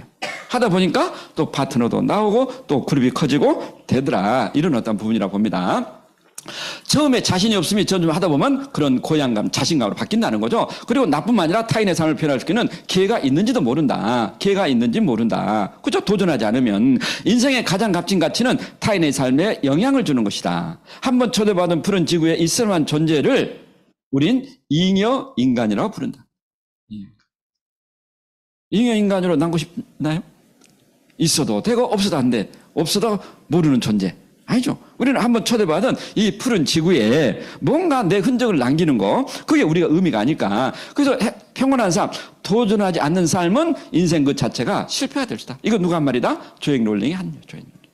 하다 보니까 또 파트너도 나오고 또 그룹이 커지고 되더라. 이런 어떤 부분이라고 봅니다. 처음에 자신이 없으면 점점 하다 보면 그런 고향감, 자신감으로 바뀐다는 거죠. 그리고 나뿐만 아니라 타인의 삶을 변화시키는 기회가 있는지도 모른다. 기회가 있는지 모른다. 그죠? 도전하지 않으면. 인생의 가장 값진 가치는 타인의 삶에 영향을 주는 것이다. 한번 초대받은 푸른 지구에 있을 만한 존재를 우린 잉여 인간이라고 부른다. 잉여 인간으로 남고 싶나요? 있어도 되고 없어도 안 돼. 없어도 모르는 존재. 아니죠. 우리는 한번 초대받은 이 푸른 지구에 뭔가 내 흔적을 남기는 거, 그게 우리가 의미가 아닐까. 그래서 평온한 삶, 도전하지 않는 삶은 인생 그 자체가 실패가 될 수다. 이거 누가 한 말이다? 조앤 롤링이 한 조앤 롤링.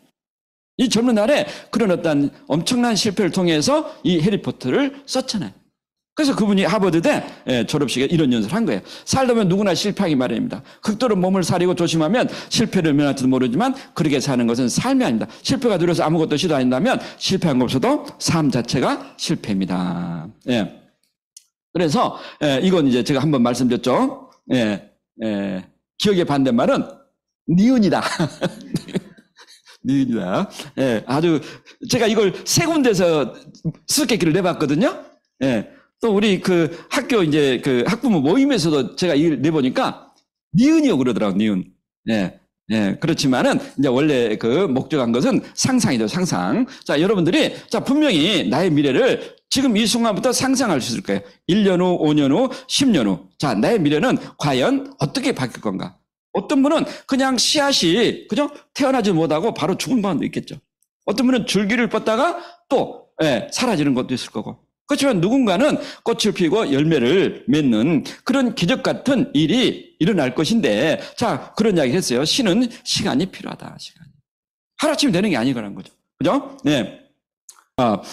이 젊은 날에 그런 어떤 엄청난 실패를 통해서 이 해리포터를 썼잖아요. 그래서 그분이 하버드대 졸업식에 이런 연설을 한 거예요. 살다 보면 누구나 실패하기 마련입니다. 극도로 몸을 사리고 조심하면 실패를 면할지도 모르지만 그렇게 사는 것은 삶이 아닙니다. 실패가 두려워서 아무것도 시도 안 한다면 실패한 거 없어도 삶 자체가 실패입니다. 예. 그래서 이건 이제 제가 한번 말씀드렸죠. 기억의 반대말은 니은이다. 니은이다. 아주 제가 이걸 세 군데서 수수께끼를 내봤거든요. 또 우리 그 학교 이제 그 학부모 모임에서도 제가 이걸 내보니까 니은이요 그러더라고요. 니은. 그렇지만은 이제 원래 그 목적한 것은 상상이죠. 상상. 자, 여러분들이 분명히 나의 미래를 지금 이 순간부터 상상할 수 있을 거예요. 1년 후, 5년 후, 10년 후. 자, 나의 미래는 과연 어떻게 바뀔 건가? 어떤 분은 그냥 씨앗이 그죠? 태어나지 못하고 바로 죽은 분도 있겠죠. 어떤 분은 줄기를 뻗다가 또 사라지는 것도 있을 거고. 그렇지만 누군가는 꽃을 피우고 열매를 맺는 그런 기적 같은 일이 일어날 것인데, 자, 그런 이야기를 했어요. 신은 시간이 필요하다. 시간이. 하루아침에 되는 게 아니라는 거죠. 그죠? 네.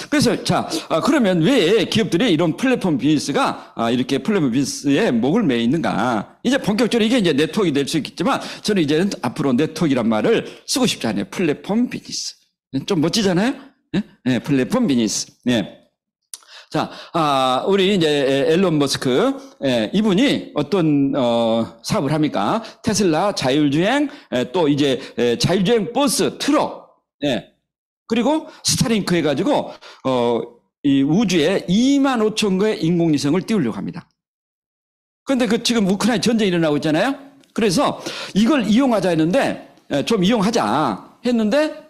그래서, 자, 그러면 왜 기업들이 이런 플랫폼 비즈니스가, 이렇게 플랫폼 비즈니스에 목을 매 있는가? 이제 본격적으로 이게 이제 네트워크가 될 수 있겠지만, 저는 이제는 앞으로 네트워크란 말을 쓰고 싶지 않아요. 플랫폼 비즈니스. 좀 멋지잖아요? 네, 플랫폼 비즈니스. 네. 자, 우리 이제 앨런 머스크, 이분이 어떤, 사업을 합니까? 테슬라, 자율주행, 또 이제 자율주행 버스, 트럭, 그리고 스타링크 해가지고, 이 우주에 2만 5천 거의 인공위성을 띄우려고 합니다. 그런데 그 지금 우크라이나 전쟁이 일어나고 있잖아요? 그래서 이걸 이용하자 했는데, 좀 이용하자 했는데,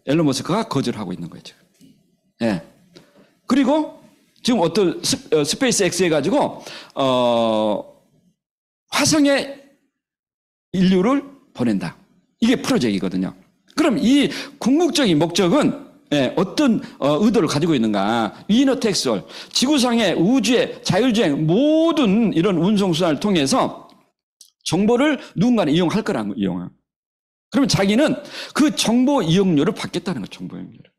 앨런 머스크가 거절하고 있는 거예요, 지금. 그리고 지금 어떤 스페이스 X 해가지고, 화성에 인류를 보낸다. 이게 프로젝트이거든요. 그럼 이 궁극적인 목적은 어떤 의도를 가지고 있는가? 위너텍스월, 지구상의 우주의 자율주행 모든 이런 운송수단을 통해서 정보를 누군가는 이용할 거라는 거예요. 이용을. 그러면 자기는 그 정보 이용료를 받겠다는 거예요. 정보 이용료를.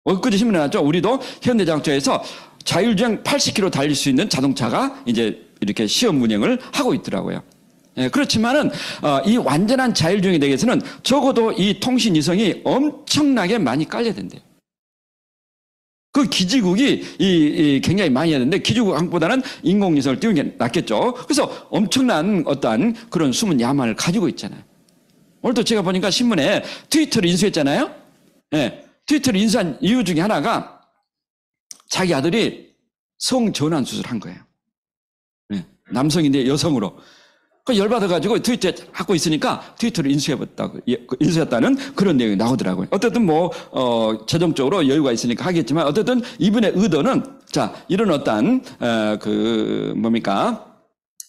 엊그제 신문에 나왔죠. 우리도 현대자동차에서 자율주행 80km 달릴 수 있는 자동차가 이제 이렇게 시험 운행을 하고 있더라고요. 그렇지만은 이 완전한 자율주행이 되기 위해서는 적어도 이 통신 이성이 엄청나게 많이 깔려야 된대요. 그 기지국이 굉장히 많이 해야 되는데 기지국보다는 인공위성을 띄우는 게 낫겠죠. 그래서 엄청난 어떠한 그런 숨은 야망을 가지고 있잖아요. 오늘도 제가 보니까 신문에 트위터를 인수했잖아요. 트위터를 인수한 이유 중에 하나가 자기 아들이 성전환 수술을 한 거예요. 남성인데 여성으로. 그 열받아가지고 트위터에 하고 있으니까 트위터를 인수했다는 그런 내용이 나오더라고요. 어쨌든 재정적으로 여유가 있으니까 하겠지만 어쨌든 이분의 의도는 자, 이런 어떤,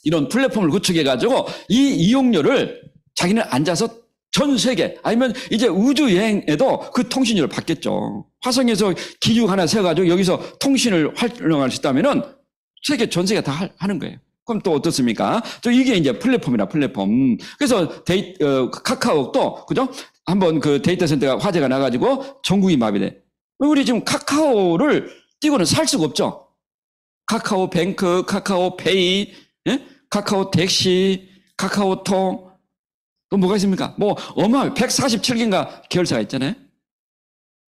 이런 플랫폼을 구축해가지고 이 이용료를 자기는 앉아서 전 세계 아니면 이제 우주 여행에도 그 통신료를 받겠죠. 화성에서 기죽 하나 세워가지고 여기서 통신을 활용할 수 있다면은 세계 전 세계 다 하는 거예요. 그럼 또 어떻습니까? 또 이게 이제 플랫폼이라 플랫폼. 그래서 카카오도 그죠? 한번 그 데이터 센터가 화재가 나가지고 전국이 마비돼. 우리 지금 카카오를 띄고는 살 수가 없죠. 카카오 뱅크, 카카오 페이, 예? 카카오 택시, 카카오톡. 또 뭐가 있습니까? 뭐 어마어마하게 147개인가 계열사가 있잖아요.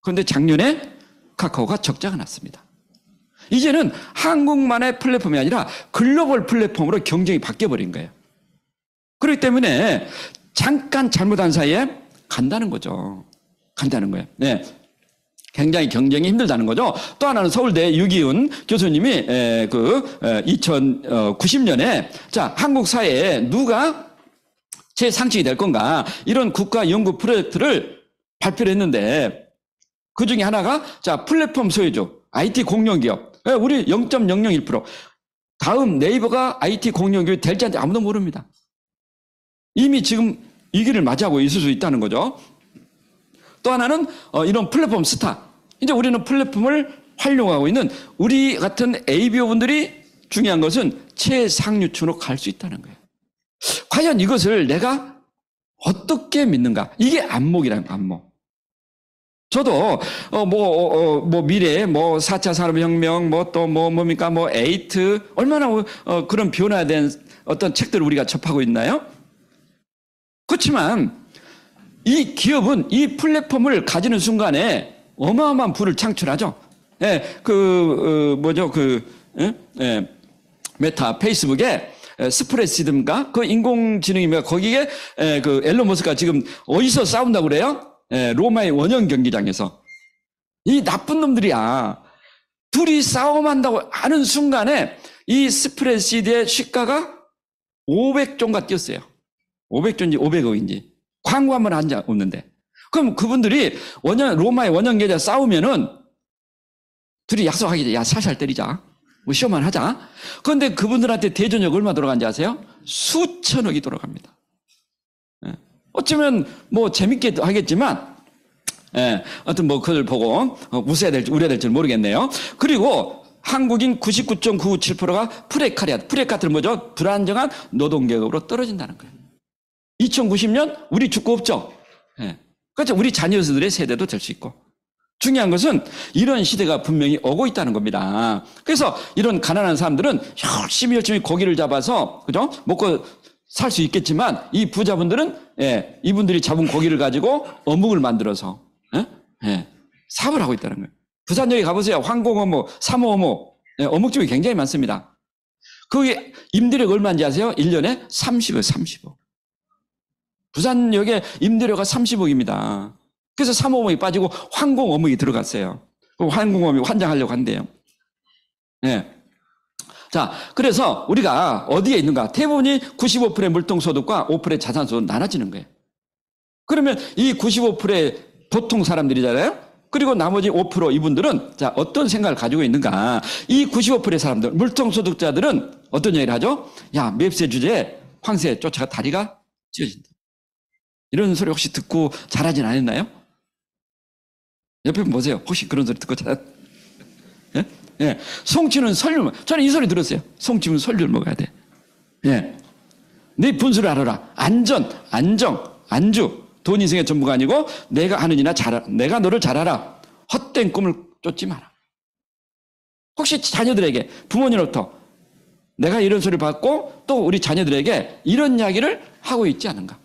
그런데 작년에 카카오가 적자가 났습니다. 이제는 한국만의 플랫폼이 아니라 글로벌 플랫폼으로 경쟁이 바뀌어버린 거예요. 그렇기 때문에 잠깐 잘못한 사이에 간다는 거죠. 간다는 거예요. 네. 굉장히 경쟁이 힘들다는 거죠. 또 하나는 서울대 유기훈 교수님이 2090년에 자, 한국 사회에 누가 최상층이 될 건가 이런 국가 연구 프로젝트를 발표를 했는데 그 중에 하나가 자, 플랫폼 소유주, IT 공룡기업. 우리 0.001%. 다음 네이버가 IT 공룡기업이 될지 안 될지 아무도 모릅니다. 이미 지금 이 길을 맞이하고 있을 수 있다는 거죠. 또 하나는 이런 플랫폼 스타. 이제 우리는 플랫폼을 활용하고 있는 우리 같은 ABO분들이 중요한 것은 최상류층으로 갈 수 있다는 거예요. 과연 이것을 내가 어떻게 믿는가? 이게 안목이라는 안목. 저도 미래 4차 산업혁명 뭡니까 에이트 얼마나 그런 변화된 어떤 책들을 우리가 접하고 있나요? 그렇지만 이 기업은 이 플랫폼을 가지는 순간에 어마어마한 부를 창출하죠. 메타 페이스북에 스프레시드인가 그 인공지능입니다. 거기에 그 앨런 머스크가 지금 어디서 싸운다고 그래요? 로마의 원형 경기장에서. 이 나쁜 놈들이야. 둘이 싸움한다고 하는 순간에 이 스프레시드의 시가가 500조인가 뛰었어요. 500조인지 500억인지. 광고 한번 한 적 없는데. 그럼 그분들이 로마의 원형 경기장 싸우면은 둘이 약속하겠죠. 야, 살살 때리자. 뭐 시험만 하자. 그런데 그분들한테 대전역 얼마 돌아간지 아세요? 수천억이 돌아갑니다. 어쩌면 뭐 재밌게 하겠지만, 하여튼 뭐 그걸 보고 우려야 될지 모르겠네요. 그리고 한국인 99.997%가 프레카트는 뭐죠? 불안정한 노동계급으로 떨어진다는 거예요. 2090년 우리 죽고 없죠? 그렇죠. 우리 자녀들의 세대도 될 수 있고. 중요한 것은 이런 시대가 분명히 오고 있다는 겁니다. 그래서 이런 가난한 사람들은 열심히 고기를 잡아서, 그죠? 먹고 살 수 있겠지만, 이 부자분들은, 이분들이 잡은 고기를 가지고 어묵을 만들어서, 사업을 하고 있다는 거예요. 부산역에 가보세요. 황공어묵, 삼호어묵, 어묵집이 굉장히 많습니다. 거기 임대료가 얼마인지 아세요? 1년에 30억, 30억. 부산역에 임대료가 30억입니다. 그래서 삼호어묵이 빠지고 황공어묵이 들어갔어요. 황공어묵이 환장하려고 한대요. 자, 그래서 우리가 어디에 있는가? 대부분이 95%의 물동소득과 5%의 자산소득 나눠지는 거예요. 그러면 이 95%의 보통 사람들이잖아요? 그리고 나머지 5% 이분들은 자, 어떤 생각을 가지고 있는가? 이 95%의 사람들, 물동소득자들은 어떤 얘기를 하죠? 야, 맵새 주제에 황새 쫓아가 다리가 찢어진다. 이런 소리 혹시 듣고 잘하진 않았나요? 옆에 보세요. 혹시 그런 소리 듣고 송치는 설률. 저는 이 소리 들었어요. 송치는 설률 먹어야 돼. 네 분수를 알아라. 안전, 안정, 안주. 돈 인생의 전부가 아니고 내가 하느니나 내가 너를 잘 알아. 헛된 꿈을 쫓지 마라. 혹시 자녀들에게 부모님으로부터 내가 이런 소리를 받고 또 우리 자녀들에게 이런 이야기를 하고 있지 않은가?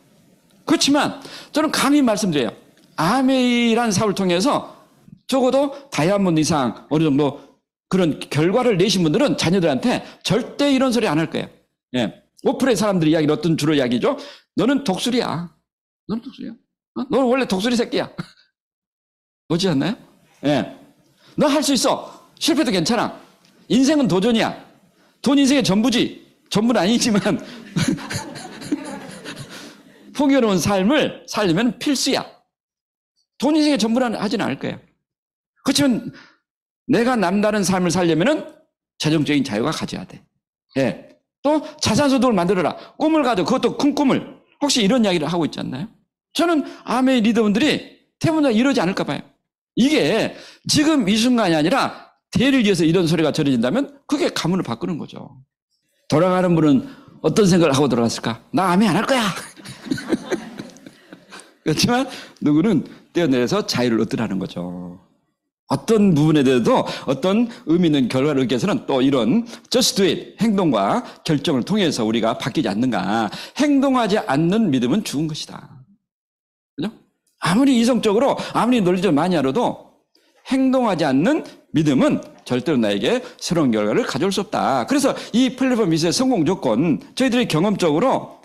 그렇지만 저는 감히 말씀드려요. 아메이라는 사업을 통해서 적어도 다이아몬드 이상 어느 정도 그런 결과를 내신 분들은 자녀들한테 절대 이런 소리 안 할 거예요. 5%의 사람들이 이야기를 어떤 주로 이야기죠? 너는 독수리야. 너는 독수리야. 너는 원래 독수리 새끼야. 그렇지 않나요? 너 할 수 있어. 실패도 괜찮아. 인생은 도전이야. 돈 인생의 전부지. 전부는 아니지만 풍요로운 삶을 살려면 필수야. 돈 인생의 전부는 하지는 않을 거예요. 그렇지만 내가 남다른 삶을 살려면은 재정적인 자유가 가져야 돼. 또 자산소득을 만들어라. 꿈을 가져. 그것도 큰 꿈을. 혹시 이런 이야기를 하고 있지 않나요? 저는 아메이 리더분들이 대부분 다 이러지 않을까 봐요. 이게 지금 이 순간이 아니라 대를 위해서 이런 소리가 전해진다면 그게 가문을 바꾸는 거죠. 돌아가는 분은 어떤 생각을 하고 돌아갔을까? 나 아메이 안 할 거야. 그렇지만 누구는 떼어내서 자유를 얻으라는 거죠. 어떤 부분에 대해서도 어떤 의미 있는 결과를 얻기 위해서는 또 이런 just do it, 행동과 결정을 통해서 우리가 바뀌지 않는가. 행동하지 않는 믿음은 죽은 것이다. 그죠? 아무리 이성적으로 아무리 논리적으로 많이 알아도 행동하지 않는 믿음은 절대로 나에게 새로운 결과를 가져올 수 없다. 그래서 이 플랫폼 미스의 성공 조건, 저희들이 경험적으로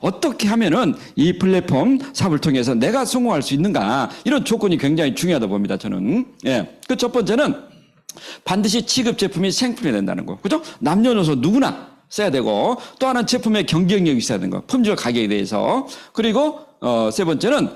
어떻게 하면은 이 플랫폼 사업을 통해서 내가 성공할 수 있는가, 이런 조건이 굉장히 중요하다 봅니다, 저는. 예. 그 첫 번째는 반드시 취급 제품이 생품이 된다는 거. 그죠? 남녀노소 누구나 써야 되고, 또 하나는 제품의 경쟁력이 있어야 되는 거. 품질 가격에 대해서. 그리고 세 번째는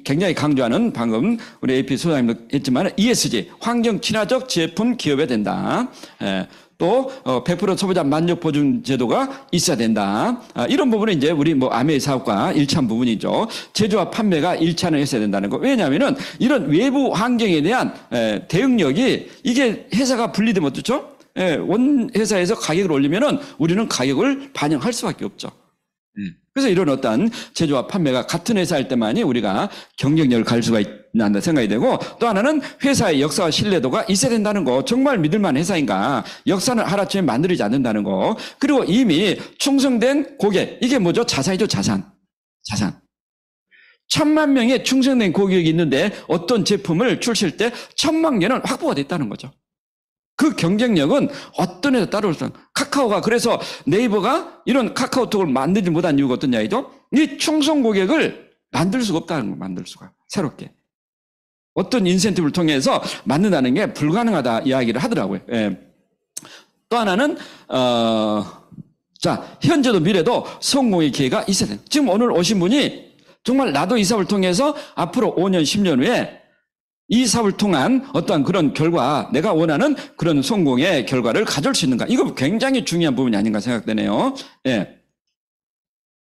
굉장히 강조하는, 방금 우리 AP 소장님도 했지만 ESG, 환경 친화적 제품 기업에 된다. 예. 또 100% 소비자 만족 보증 제도가 있어야 된다. 이런 부분은 이제 우리 아메이 사업과 일치한 부분이죠. 제조와 판매가 일치하는 했어야 된다는 거. 왜냐하면은 이런 외부 환경에 대한 대응력이, 이게 회사가 분리되면 어떻죠? 원 회사에서 가격을 올리면은 우리는 가격을 반영할 수밖에 없죠. 그래서 이런 어떤 제조와 판매가 같은 회사일 때만이 우리가 경쟁력을 가질 수가 있다 생각이 되고, 또 하나는 회사의 역사와 신뢰도가 있어야 된다는 거. 정말 믿을만한 회사인가. 역사는 하루아침에 만들어지지 않는다는 거. 그리고 이미 충성된 고객. 이게 뭐죠? 자산이죠, 자산. 1,000만 명의 충성된 고객이 있는데 어떤 제품을 출시할 때 1,000만 개는 확보가 됐다는 거죠. 그 경쟁력은 어떤 회사 따라올 수 없어요. 카카오가, 그래서 네이버가 이런 카카오톡을 만들지 못한 이유가 어떤 이야기죠? 이 충성 고객을 만들 수가 없다는 거, 만들 수가. 새롭게. 어떤 인센티브를 통해서 만든다는 게 불가능하다 이야기를 하더라고요. 예. 또 하나는, 현재도 미래도 성공의 기회가 있어야 돼요. 지금 오늘 오신 분이 정말 나도 이 사업을 통해서 앞으로 5년, 10년 후에 이 사업을 통한 어떠한 그런 결과, 내가 원하는 그런 성공의 결과를 가져올 수 있는가. 이거 굉장히 중요한 부분이 아닌가 생각되네요. 예.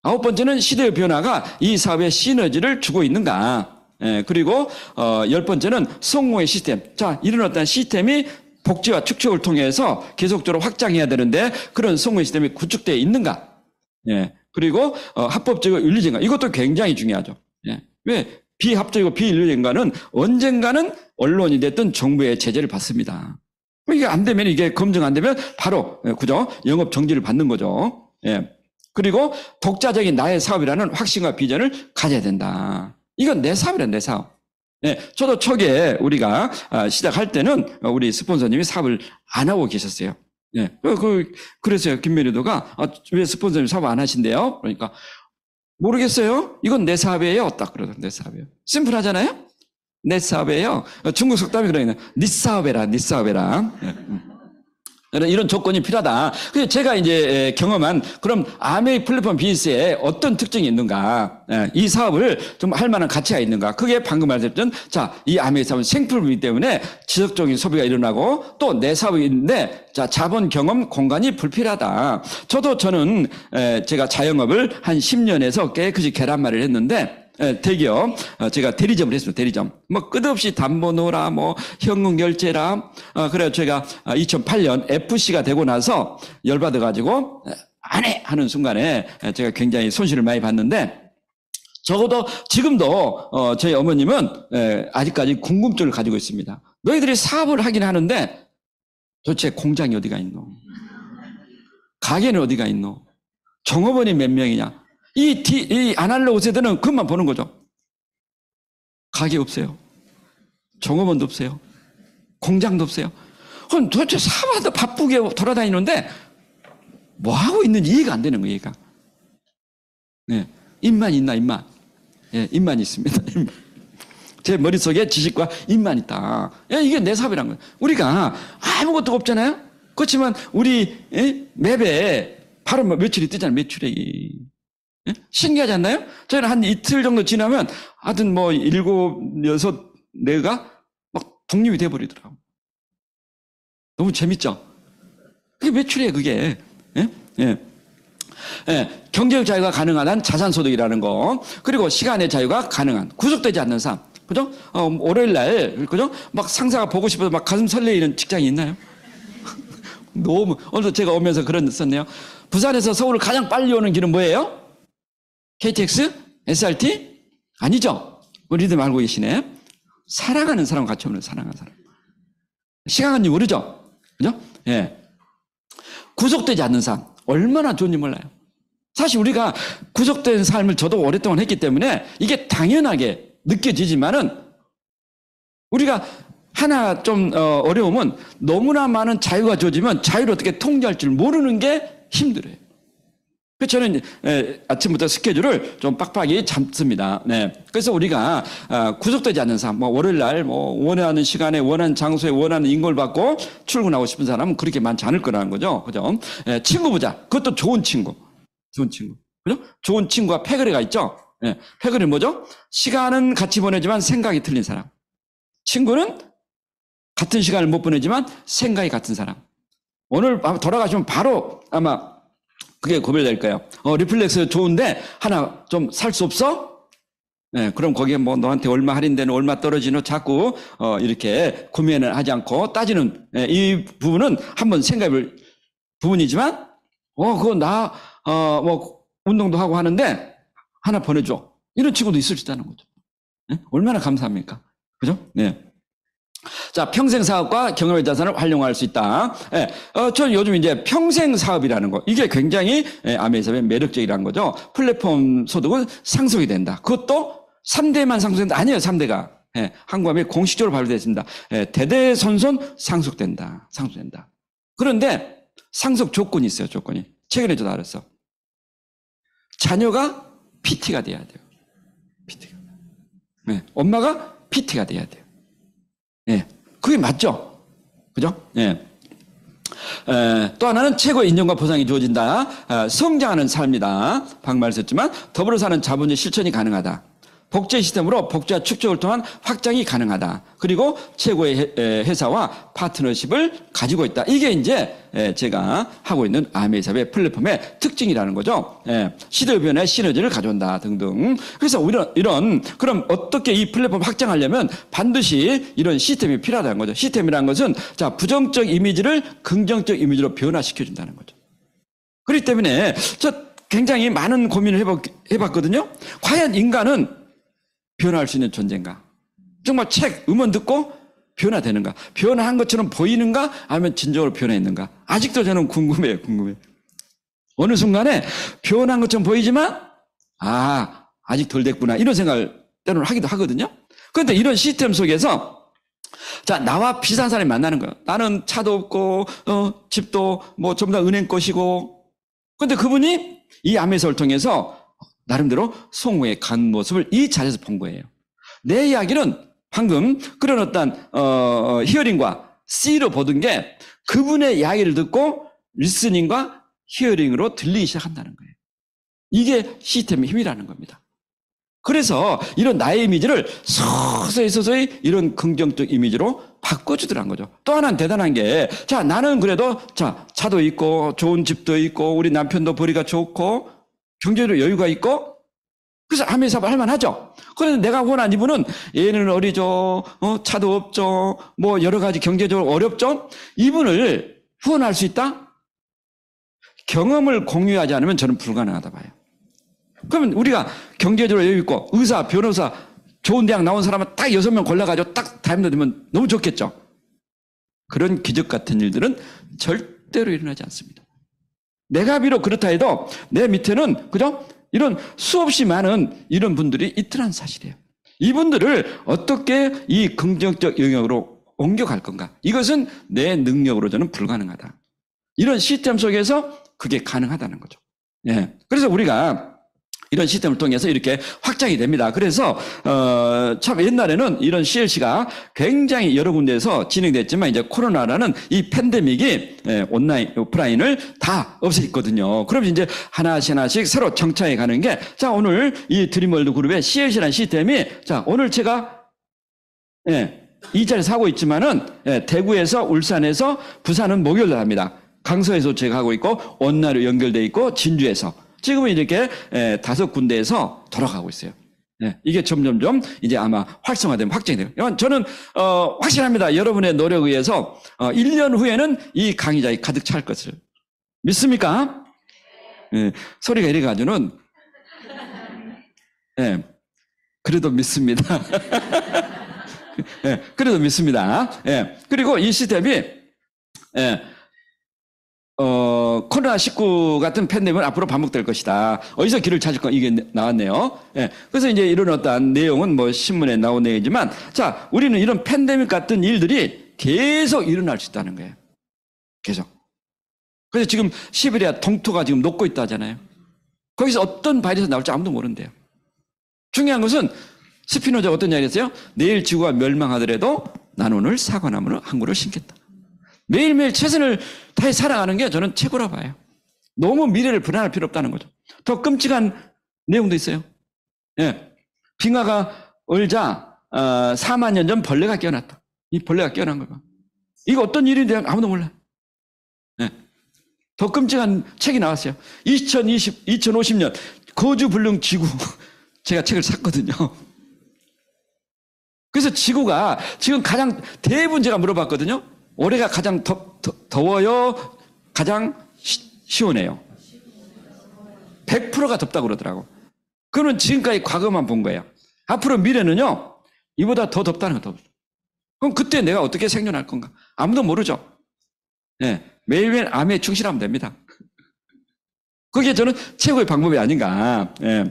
9번째는 시대의 변화가 이 사업에 시너지를 주고 있는가. 예. 그리고 10번째는 성공의 시스템. 자, 이런 어떤 시스템이 복지와 축적을 통해서 계속적으로 확장해야 되는데 그런 성공의 시스템이 구축되어 있는가. 예. 그리고 합법적이고 윤리적인가. 이것도 굉장히 중요하죠. 예. 왜? 비합법적이고 비윤리적인가는 언젠가는 언론이 됐든 정부의 제재를 받습니다. 이게 안 되면, 이게 검증 안 되면 바로, 그죠? 영업 정지를 받는 거죠. 예. 그리고 독자적인 나의 사업이라는 확신과 비전을 가져야 된다. 이건 내 사업이란 내 사업. 예. 저도 초기에 우리가 시작할 때는 우리 스폰서님이 사업을 안 하고 계셨어요. 예. 그래서요, 김메리도가 왜 스폰서님 사업 안 하신대요? 그러니까 모르겠어요. 이건 내 사업이에요. 딱 그러더라고요. 내 사업이에요. 심플하잖아요. 내 사업이에요. 중국 속담이 그러네. 네 사업해라. 네 사업해라. 이런 조건이 필요하다. 그래서 제가 이제 경험한, 그럼 아메이 플랫폼 비즈니스에 어떤 특징이 있는가, 이 사업을 좀 할 만한 가치가 있는가. 그게 방금 말씀드렸던, 이 아메이 사업은 생품이기 때문에 지속적인 소비가 일어나고 또 내 사업이 있는데, 자본, 경험, 공간이 불필요하다. 저는 제가 자영업을 한 10년에서 깨끗이 계란말이를 했는데, 대기업, 제가 대리점을 했습니다. 대리점. 끝없이 담보노라, 현금 결제라. 그래서 제가 2008년 FC가 되고 나서 열받아가지고, 안 해! 하는 순간에 제가 굉장히 손실을 많이 봤는데, 적어도 지금도, 저희 어머님은, 아직까지 궁금증을 가지고 있습니다. 너희들이 사업을 하긴 하는데, 도대체 공장이 어디가 있노? 가게는 어디가 있노? 종업원이 몇 명이냐? 이 아날로그 세대는 그것만 보는 거죠. 가게 없어요. 종업원도 없어요. 공장도 없어요. 그럼 도대체 사업하다 바쁘게 돌아다니는데 뭐 하고 있는지 이해가 안 되는 거예요, 이해가. 네. 입만 있나, 입만. 예, 입만 있습니다. 제 머릿속에 지식과 입만 있다. 예, 이게 내 사업이란 거예요. 우리가 아무것도 없잖아요. 그렇지만 우리 맵에 바로 매출이 뜨잖아요, 매출액이. 예? 신기하지 않나요? 저희는 한 이틀 정도 지나면 하여튼 7, 6, 4가 막 독립이 돼버리더라고. 너무 재밌죠? 그게 매출이에요, 그게. 예? 예. 예, 경제적 자유가 가능한 자산소득이라는 거, 그리고 시간의 자유가 가능한, 구속되지 않는 삶. 그죠? 월요일 날, 그죠? 막 상사가 보고 싶어서 막 가슴 설레이는 직장이 있나요? 너무, 오늘도 제가 오면서 그런 썼네요. 부산에서 서울을 가장 빨리 오는 길은 뭐예요? KTX? SRT? 아니죠? 우리들 알고 계시네. 사랑하는 사람 같이 오는 사랑하는 사람. 시간 간지 모르죠? 그죠? 예. 구속되지 않는 삶. 얼마나 좋은지 몰라요. 사실 우리가 구속된 삶을 저도 오랫동안 했기 때문에 이게 당연하게 느껴지지만은 우리가 하나 좀 어려움은 너무나 많은 자유가 주어지면 자유를 어떻게 통제할 줄 모르는 게 힘들어요. 그래서 저는 아침부터 스케줄을 좀 빡빡이 잡습니다. 네. 그래서 우리가 구속되지 않는 삶, 뭐 월요일 날 뭐 원하는 시간에 원하는 장소에 원하는 인걸 받고 출근하고 싶은 사람은 그렇게 많지 않을 거라는 거죠. 그죠? 친구 보자. 그것도 좋은 친구. 좋은 친구. 그죠? 좋은 친구가 패거리가 있죠? 네. 패거리 뭐죠? 시간은 같이 보내지만 생각이 틀린 사람. 친구는 같은 시간을 못 보내지만 생각이 같은 사람. 오늘 돌아가시면 바로 아마 그게 고민될 거예요. 리플렉스 좋은데 하나 좀 살 수 없어? 네, 그럼 거기에 뭐 너한테 얼마 할인되는 얼마 떨어지는 자꾸 이렇게 구매는 하지 않고 따지는 이 부분은 한번 생각해볼 부분이지만 그거 나 뭐 운동도 하고 하는데 하나 보내줘. 이런 친구도 있을 수 있다는 거죠. 네? 얼마나 감사합니까? 그죠? 네. 자, 평생 사업과 경험의 자산을 활용할 수 있다. 예, 저는 요즘 이제 평생 사업이라는 거, 이게 굉장히 아메이사의 매력적이라는 거죠. 플랫폼 소득은 상속이 된다. 그것도 3대만 상속된다. 아니에요, 3대가. 예, 한국암에 공식적으로 발표됐습니다. 대대손손 상속된다. 상속된다. 그런데 상속 조건이 있어요, 조건이. 최근에 저도 알았어. 자녀가 PT가 돼야 돼요. PT가. 네, 엄마가 PT가 돼야 돼요. 예, 그게 맞죠? 그죠? 예. 또 하나는 최고의 인정과 보상이 주어진다. 성장하는 삶이다. 방금 말했지만 더불어 사는 자본주의 실천이 가능하다. 복제 시스템으로 복제와 축적을 통한 확장이 가능하다. 그리고 최고의 회사와 파트너십을 가지고 있다. 이게 이제 제가 하고 있는 아메이사의 플랫폼의 특징이라는 거죠. 시대의 변화에 시너지를 가져온다 등등. 그래서 그럼 어떻게 이 플랫폼 확장하려면 반드시 이런 시스템이 필요하다는 거죠. 시스템이라는 것은 자, 부정적 이미지를 긍정적 이미지로 변화시켜준다는 거죠. 그렇기 때문에 저 굉장히 많은 고민을 해봤거든요. 과연 인간은 변화할 수 있는 존재인가? 정말 음원 듣고 변화되는가? 변화한 것처럼 보이는가? 아니면 진정으로 변화했는가? 아직도 저는 궁금해요. 어느 순간에 변한 것처럼 보이지만 아직 덜 됐구나. 이런 생각을 때로는 하기도 하거든요. 그런데 이런 시스템 속에서 자, 나와 비슷한 사람이 만나는 거예요. 나는 차도 없고 집도 뭐 전부 다 은행 것이고, 그런데 그분이 이 아메이사를 통해서 나름대로 성공에 간 모습을 이 자리에서 본 거예요. 내 이야기는 방금 그런 어떤 히어링과 C로 보던 게 그분의 이야기를 듣고 리스닝과 히어링으로 들리기 시작한다는 거예요. 이게 시스템의 힘이라는 겁니다. 그래서 이런 나의 이미지를 서서히 이런 긍정적 이미지로 바꿔주더란 거죠. 또 하나는 대단한 게, 자, 나는 그래도 차도 있고 좋은 집도 있고 우리 남편도 벌이가 좋고 경제적으로 여유가 있고, 그래서 아메이사업을 할만하죠. 그런데 내가 원한 이분은 얘는 어리죠, 차도 없죠, 뭐 여러 가지 경제적으로 어렵죠. 이분을 후원할 수 있다? 경험을 공유하지 않으면 저는 불가능하다 봐요. 그러면 우리가 경제적으로 여유 있고 의사, 변호사, 좋은 대학 나온 사람은 딱 6명 골라가지고 딱 다이아몬드 되면 너무 좋겠죠. 그런 기적 같은 일들은 절대로 일어나지 않습니다. 내가 비록 그렇다 해도 내 밑에는, 그죠? 이런 수없이 많은 이런 분들이 있더란 사실이에요. 이분들을 어떻게 이 긍정적 영역으로 옮겨갈 건가? 이것은 내 능력으로 저는 불가능하다. 이런 시스템 속에서 그게 가능하다는 거죠. 예. 그래서 우리가 이런 시스템을 통해서 이렇게 확장이 됩니다. 그래서 참 옛날에는 이런 CLC가 굉장히 여러 군데에서 진행됐지만 이제 코로나라는 이 팬데믹이 온라인, 오프라인을 다 없앴거든요. 그럼 이제 하나씩 새로 정착해 가는 게, 자, 오늘 이 드림월드 그룹의 CLC라는 시스템이, 자, 오늘 제가 이 자리에서 하고 있지만은 대구에서, 울산에서, 부산은 목요일날 합니다. 강서에서 제가 하고 있고 원나로 연결돼 있고 진주에서 지금은 이렇게 5군데에서 돌아가고 있어요. 예, 이게 점점점 이제 아마 활성화되면 확정이 돼요. 저는 확신합니다. 여러분의 노력에 의해서 1년 후에는 이 강의자가 가득 찰 것을 믿습니까? 예, 소리가 이래가지고는 예, 그래도 믿습니다. 예, 그래도 믿습니다. 예, 그리고 이 시스템이 코로나19 같은 팬데믹은 앞으로 반복될 것이다. 어디서 길을 찾을 거 이게 나왔네요. 예, 그래서 이제 이런 어떤 내용은 뭐 신문에 나온 내용이지만, 자, 우리는 이런 팬데믹 같은 일들이 계속 일어날 수 있다는 거예요. 계속. 그래서 지금 시베리아 동토가 지금 녹고 있다 하잖아요. 거기서 어떤 바이러스 나올지 아무도 모른대요. 중요한 것은 스피노자가 어떤 이야기 했어요? 내일 지구가 멸망하더라도 나는 오늘 사과나무를 한 그루 심겠다. 매일매일 최선을 다해 살아가는 게 저는 최고라 봐요. 너무 미래를 불안할 필요 없다는 거죠. 더 끔찍한 내용도 있어요. 예. 빙하가 얼자 4만 년 전 벌레가 깨어났다. 이 벌레가 깨어난 거야. 이거 어떤 일인지 아무도 몰라요. 예. 더 끔찍한 책이 나왔어요. 2050년 거주불능 지구. 제가 책을 샀거든요. 그래서 지구가 지금 가장 대부분 제가 물어봤거든요. 올해가 가장 더워요? 가장 시원해요? 100%가 덥다고 그러더라고. 그러면 지금까지 과거만 본 거예요. 앞으로 미래는요, 이보다 더 덥다는 거. 그럼 그때 내가 어떻게 생존할 건가? 아무도 모르죠. 네, 매일매일 암에 충실하면 됩니다. 그게 저는 최고의 방법이 아닌가. 네,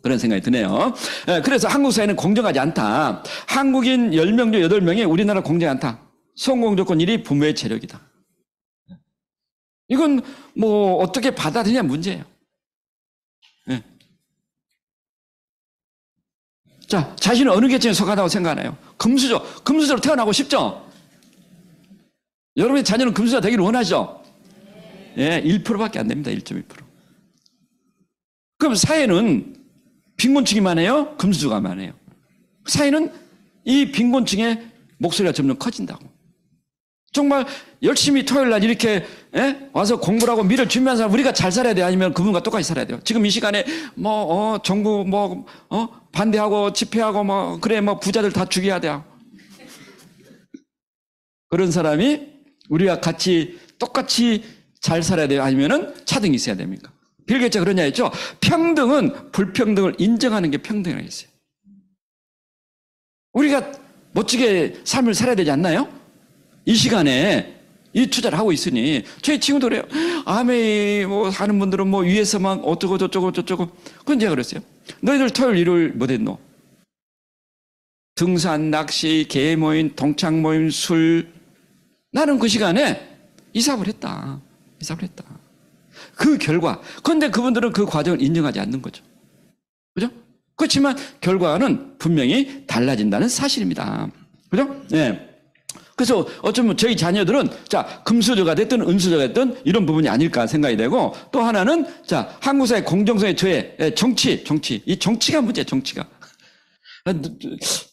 그런 생각이 드네요. 네, 그래서 한국 사회는 공정하지 않다. 한국인 10명 중 8명이 우리나라 공정하지 않다. 성공 조건 1위 부모의 재력이다. 이건 뭐 어떻게 받아들이냐 문제예요. 네. 자, 자신은 어느 계층에 속하다고 생각하나요? 금수저. 금수저로 태어나고 싶죠? 여러분의 자녀는 금수저 되기를 원하죠? 예, 1%밖에 안 됩니다. 1.1%. 그럼 사회는 빈곤층이 많아요? 금수저가 많아요? 사회는 이 빈곤층의 목소리가 점점 커진다고. 정말 열심히 토요일 날 이렇게 와서 공부를 하고 미래를 준비한 사람 우리가 잘 살아야 돼요? 아니면 그분과 똑같이 살아야 돼요? 지금 이 시간에 정부 반대하고 집회하고 그래 부자들 다 죽여야 돼요. 그런 사람이 우리가 같이 똑같이 잘 살아야 돼요? 아니면은 차등이 있어야 됩니까? 빌 게이츠가 그런 이야기 했죠. 평등은 불평등을 인정하는 게 평등이라고 했어요. 우리가 멋지게 삶을 살아야 되지 않나요? 이 시간에 이 투자를 하고 있으니 저희 친구도 그래요. 아메이 하는 분들은 위에서만 어쩌고 저쩌고 그건 제가 그랬어요. 너희들 토요일 일요일 뭐 됐노? 등산, 낚시, 개 모임, 동창 모임, 술. 나는 그 시간에 이사를 했다. 그 결과. 그런데 그분들은 그 과정을 인정하지 않는 거죠. 그죠? 그렇지만 결과는 분명히 달라진다는 사실입니다. 그죠? 네. 그래서 어쩌면 저희 자녀들은 금수저가 됐든 은수저가 됐든 이런 부분이 아닐까 생각이 되고, 또 하나는 한국 사회 공정성의 저해, 정치. 이 정치가 문제예요, 정치가.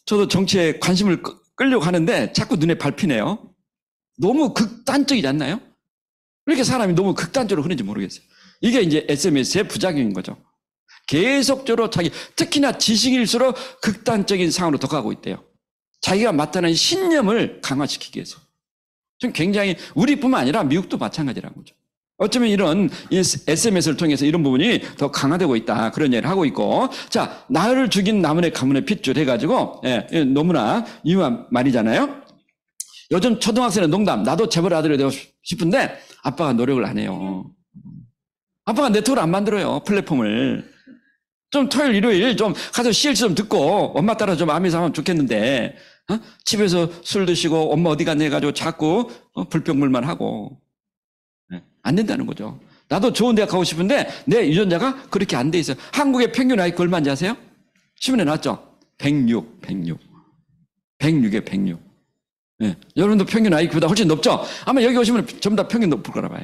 저도 정치에 관심을 끌려고 하는데 자꾸 눈에 밟히네요. 너무 극단적이지 않나요? 왜 이렇게 사람이 너무 극단적으로 흐르는지 모르겠어요. 이게 이제 SMS의 부작용인 거죠. 계속적으로 특히나 지식일수록 극단적인 상황으로 더 가고 있대요. 자기가 맞다는 신념을 강화시키기 위해서. 좀 굉장히 우리뿐만 아니라 미국도 마찬가지라는 거죠. 어쩌면 이런 SMS를 통해서 이런 부분이 더 강화되고 있다. 그런 얘기를 하고 있고. 나를 죽인 나무의 가문의 핏줄 해가지고, 너무나 유명한 말이잖아요. 요즘 초등학생의 농담. 나도 재벌 아들이 되고 싶은데 아빠가 노력을 안 해요. 아빠가 네트워크를 안 만들어요. 플랫폼을. 좀 토요일, 일요일 좀 가서 CLC 좀 듣고 엄마 따라 좀 아미사 하면 좋겠는데, 집에서 술 드시고 엄마 어디 갔냐 해가지고 자꾸 불평불만 하고. 안 된다는 거죠. 나도 좋은 대학 가고 싶은데 내 유전자가 그렇게 안 돼 있어요. 한국의 평균 IQ 얼마인지 아세요? 신문에 나왔죠? 106. 106이에요, 106. 네. 여러분도 평균 IQ보다 훨씬 높죠? 아마 여기 오시면 전부 다 평균 높을 거라 봐요.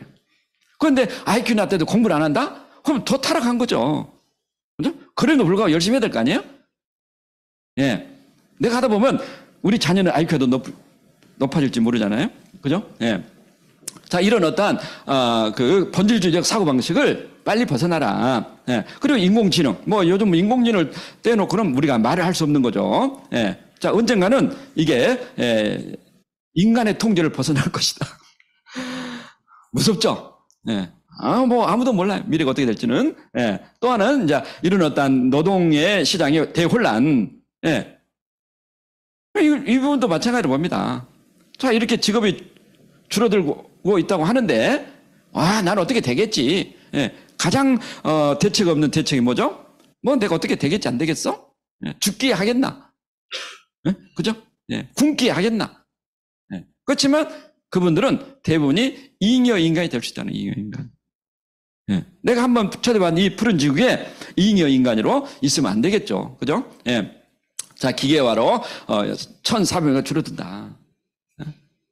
그런데 IQ 낮대도 공부를 안 한다? 그럼 더 타락한 거죠. 그죠? 그래도 불구하고 열심히 해야 될 거 아니에요? 예. 내가 하다 보면 우리 자녀는 IQ가 더 높아질지 모르잖아요. 그죠? 예. 자, 이런 어떠한, 그 본질주의적 사고방식을 빨리 벗어나라. 예. 그리고 인공지능. 뭐 요즘 뭐 인공지능을 떼놓고는 우리가 말을 할 수 없는 거죠. 예. 자, 언젠가는 이게, 인간의 통제를 벗어날 것이다. 무섭죠? 예. 뭐 아무도 몰라요. 미래가 어떻게 될지는. 예. 또 하나는 이제 이런 어떤 노동의 시장의 대혼란. 예. 이 부분도 마찬가지로 봅니다. 자, 이렇게 직업이 줄어들고 있다고 하는데, 난 어떻게 되겠지. 예. 가장, 대책 없는 대책이 뭐죠? 뭐 내가 어떻게 되겠지, 안 되겠어? 예. 죽기 하겠나? 예? 그죠? 예. 굶기 하겠나? 예. 그렇지만 그분들은 대부분이 잉여 인간이 될 수 있다는 잉여 인간. 예. 내가 한번 쳐다본 이 푸른 지구에 잉여 인간으로 있으면 안 되겠죠. 그죠? 예. 자, 기계화로 1,400명 줄어든다.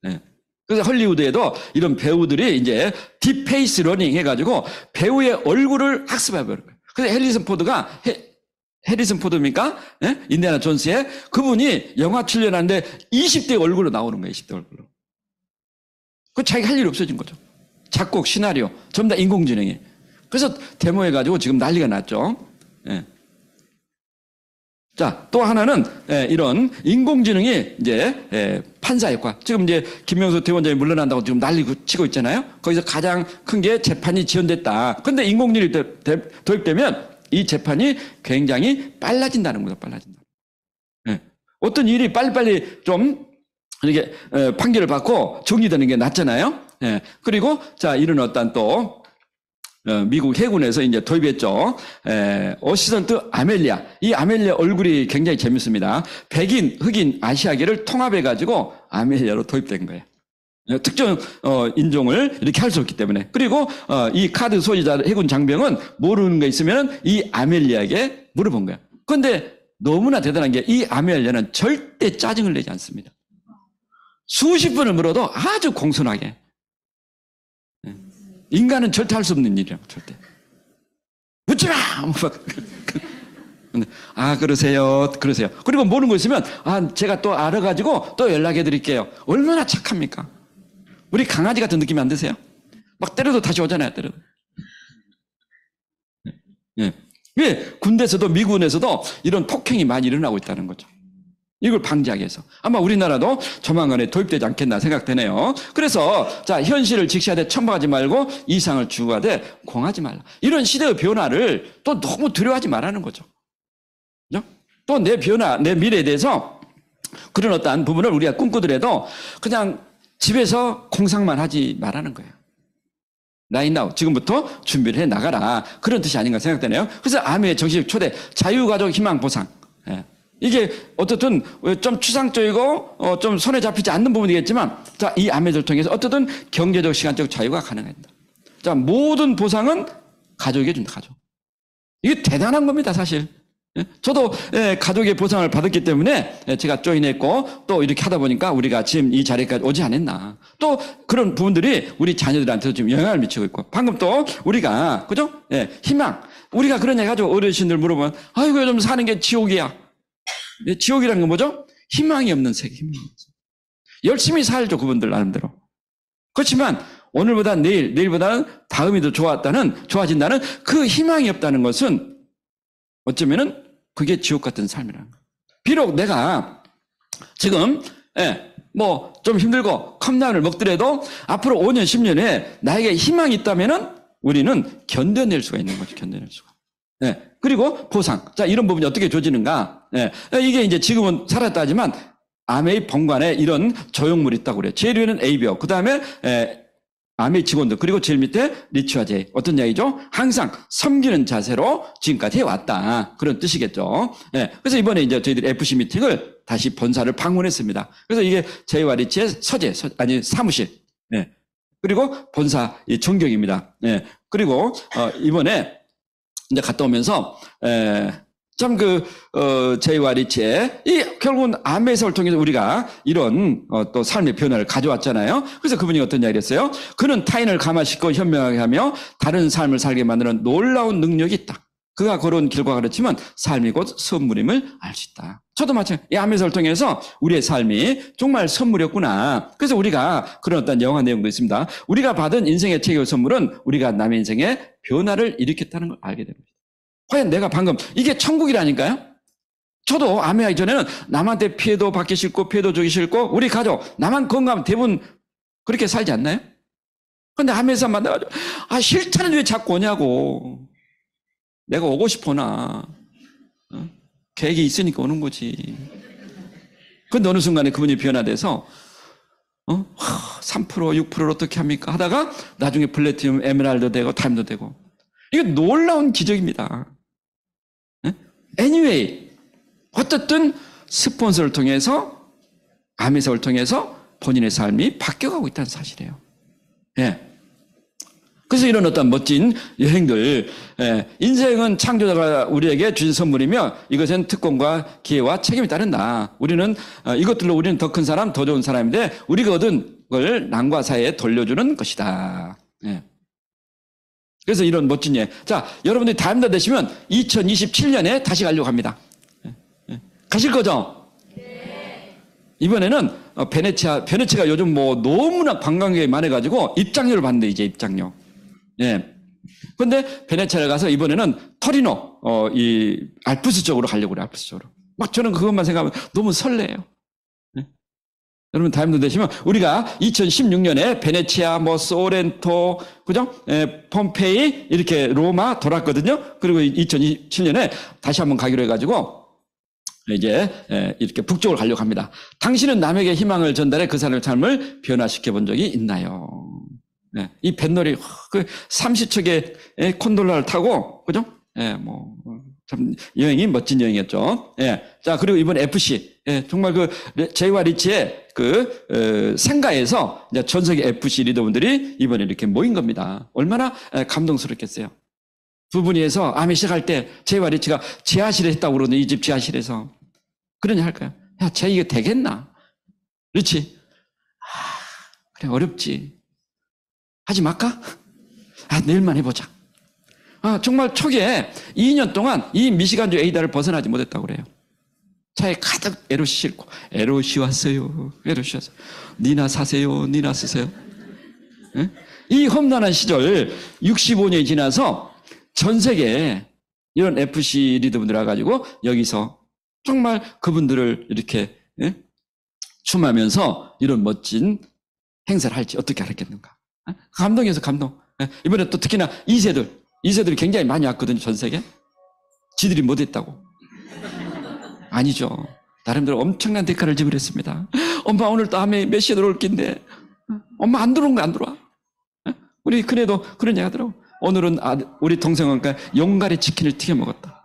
예. 그래서 헐리우드에도 이런 배우들이 이제 딥페이스 러닝 해가지고 배우의 얼굴을 학습해버려요. 그래서 해리슨 포드입니까? 예? 인디아나 존스의 그분이 영화 출연하는데 20대 얼굴로 나오는 거예요. 20대 얼굴로. 그 자기가 할 일이 없어진 거죠. 작곡, 시나리오 전부 다 인공지능이. 그래서 데모해가지고 지금 난리가 났죠. 예. 자, 또 하나는 이런 인공지능이 이제 판사 역할. 지금 이제 김명수 대법원장이 물러난다고 지금 난리고 치고 있잖아요. 거기서 가장 큰 게 재판이 지연됐다. 그런데 인공지능이 도입되면 이 재판이 굉장히 빨라진다는 거죠. 빨라진다. 예. 어떤 일이 빨리빨리 좀 이렇게 판결을 받고 정리되는 게 낫잖아요. 예. 그리고 자, 이런 어떤 또 미국 해군에서 이제 도입했죠. 어시스턴트 아멜리아. 이 아멜리아 얼굴이 굉장히 재밌습니다. 백인, 흑인, 아시아계를 통합해가지고 아멜리아로 도입된 거예요. 특정 인종을 이렇게 할 수 없기 때문에. 그리고 이 카드 소유자 해군 장병은 모르는 거 있으면 이 아멜리아에게 물어본 거예요. 그런데 너무나 대단한 게 이 아멜리아는 절대 짜증을 내지 않습니다. 수십 번을 물어도 아주 공손하게. 인간은 절대 할 수 없는 일이야, 절대. 묻지 마! 그러세요. 그리고 모르는 거 있으면, 제가 또 알아가지고 또 연락해 드릴게요. 얼마나 착합니까? 우리 강아지 같은 느낌이 안 드세요? 막 때려도 다시 오잖아요, 때려도. 예. 왜? 군대에서도, 미군에서도 이런 폭행이 많이 일어나고 있다는 거죠. 이걸 방지하기 위해서. 아마 우리나라도 조만간에 도입되지 않겠나 생각되네요. 그래서 자, 현실을 직시하되 첨벙하지 말고 이상을 추구하되 공하지 말라. 이런 시대의 변화를 또 너무 두려워하지 말라는 거죠. 그죠? 또 내 변화, 내 미래에 대해서 그런 어떠한 부분을 우리가 꿈꾸더라도 그냥 집에서 공상만 하지 말라는 거예요. Right now, 지금부터 준비를 해 나가라. 그런 뜻이 아닌가 생각되네요. 그래서 아메의 정신적 초대, 자유가족 희망 보상. 예. 이게 어떻든 좀 추상적이고 좀 손에 잡히지 않는 부분이겠지만, 자, 이 아메를 통해서 어떻든 경제적 시간적 자유가 가능합니다. 자, 모든 보상은 가족에게 준다. 가족. 이게 대단한 겁니다, 사실. 저도 가족의 보상을 받았기 때문에 제가 조인했고 또 이렇게 하다 보니까 우리가 지금 이 자리까지 오지 않았나. 또 그런 부분들이 우리 자녀들한테도 지금 영향을 미치고 있고, 방금 또 우리가 그죠? 희망. 우리가 그런 얘기 하죠. 어르신들 물어보면 아이고 요즘 사는 게 지옥이야. 지옥이라는 건 뭐죠? 희망이 없는 세계. 희망이 없는 세계. 열심히 살죠, 그분들 나름대로. 그렇지만 오늘보다 내일보다는 다음이 더 좋아진다는 그 희망이 없다는 것은 어쩌면은 그게 지옥 같은 삶이라는 거예요. 비록 내가 지금 뭐 좀 힘들고 컵라면을 먹더라도 앞으로 5년, 10년에 나에게 희망이 있다면은 우리는 견뎌낼 수가 있는 거죠. 견뎌낼 수가. 그리고 보상. 자, 이런 부분이 어떻게 조지는가? 이게 이제 지금은 살았다 하지만 아메이 본관에 이런 조형물이 있다고 그래요. 제일 위에는 에이비어, 그 다음에 아메이 직원들, 그리고 제일 밑에 리치와 제이. 어떤 이야기죠? 항상 섬기는 자세로 지금까지 해왔다. 그런 뜻이겠죠. 그래서 이번에 이제 저희들이 FC 미팅을 다시 본사를 방문했습니다. 그래서 이게 제이와 리치의 사무실. 그리고 본사 전경입니다. 그리고 이번에 이제 갔다 오면서 참 제이와 리치의 결국은 아메이서를 통해서 우리가 이런 또 삶의 변화를 가져왔잖아요. 그래서 그분이 어떤 이야기를 했어요? 그는 타인을 감화시키고 현명하게 하며 다른 삶을 살게 만드는 놀라운 능력이 있다. 그가 걸어온 길과 가르치면 삶이 곧 선물임을 알 수 있다. 저도 마찬가지. 이 암에서를 통해서 우리의 삶이 정말 선물이었구나. 그래서 우리가 그런 어떤 영화 내용도 있습니다. 우리가 받은 인생의 최고의 선물은 우리가 남의 인생에 변화를 일으켰다는 걸 알게 됩니다. 과연 내가 방금 이게 천국이라니까요? 저도 암에 하기 전에는 남한테 피해도 받기 싫고 피해도 주기 싫고 우리 가족 나만 건강하면 대부분 그렇게 살지 않나요? 근데 암에서 만나가지고 싫다는 왜 자꾸 오냐고. 내가 오고 싶어나 계획이 있으니까 오는 거지. 근데 어느 순간에 그분이 변화돼서 3% 6%를 어떻게 합니까 하다가 나중에 플래티넘 에메랄드 되고 다이아몬드 되고 이게 놀라운 기적입니다. anyway 어쨌든 스폰서를 통해서 암에서를 통해서 본인의 삶이 바뀌어가고 있다는 사실이에요. 예. 그래서 이런 어떤 멋진 여행들, 인생은 창조자가 우리에게 주신 선물이며 이것은 특권과 기회와 책임이 따른다. 우리는 이것들로 우리는 더 큰 사람, 더 좋은 사람인데 우리가 얻은 걸 남과 사회에 돌려주는 것이다. 예. 그래서 이런 멋진 여행. 자, 여러분들이 다이아몬드 되시면 2027년에 다시 가려고 합니다. 가실 거죠? 네. 이번에는 베네치아가 요즘 뭐 너무나 관광객이 많아가지고 입장료를 받는데 이제 입장료. 예. 근데 베네치아를 가서 이번에는 터리노, 이 알프스 쪽으로 가려고 그래요. 알프스 쪽으로. 막 저는 그것만 생각하면 너무 설레요. 예? 여러분 다이아몬드 되시면 우리가 2016년에 베네치아, 뭐 소렌토, 그죠? 폼페이 이렇게 로마 돌았거든요. 그리고 2027년에 다시 한번 가기로 해가지고 이제 이렇게 북쪽으로 가려고 합니다. 당신은 남에게 희망을 전달해 그 사람의 삶을 변화시켜 본 적이 있나요? 네. 이 뱃놀이 그 30척의 콘돌라를 타고 그죠? 뭐 참 여행이 멋진 여행이었죠. 자 그리고 이번 FC 정말 그 제이와 리치의 그 생가에서 이제 전 세계 FC 리더분들이 이번에 이렇게 모인 겁니다. 얼마나 감동스럽겠어요. 두 분이 해서 암에 시작할 때 제이와 리치가 지하실에 했다고 그러는데 이 집 지하실에서 그러냐 할까요? 야, 쟤 이게 되겠나? 리치 그래 어렵지. 하지 말까? 내일만 해보자. 정말 초기에 2년 동안 이 미시간주 에이다를 벗어나지 못했다고 그래요. 차에 가득 에로시 싣고 에로시 왔어요. 에로시 왔어요. 니나 사세요. 니나 쓰세요. 네? 이 험난한 시절 65년이 지나서 전 세계에 이런 FC 리더분들 와가지고 여기서 정말 그분들을 이렇게 춤하면서 이런 멋진 행사를 할지 어떻게 알았겠는가. 감동이어서 감동. 이번에 또 특히나 2세들이 굉장히 많이 왔거든요. 전 세계. 지들이 못했다고. 아니죠. 나름대로 엄청난 대가를 지불했습니다. 엄마 오늘 다음에 몇 시에 들어올 낀데 엄마 안 들어온 거 안 들어와. 우리 큰애도 그런 얘기 하더라고. 오늘은 우리 동생은 용가리 치킨을 튀겨 먹었다.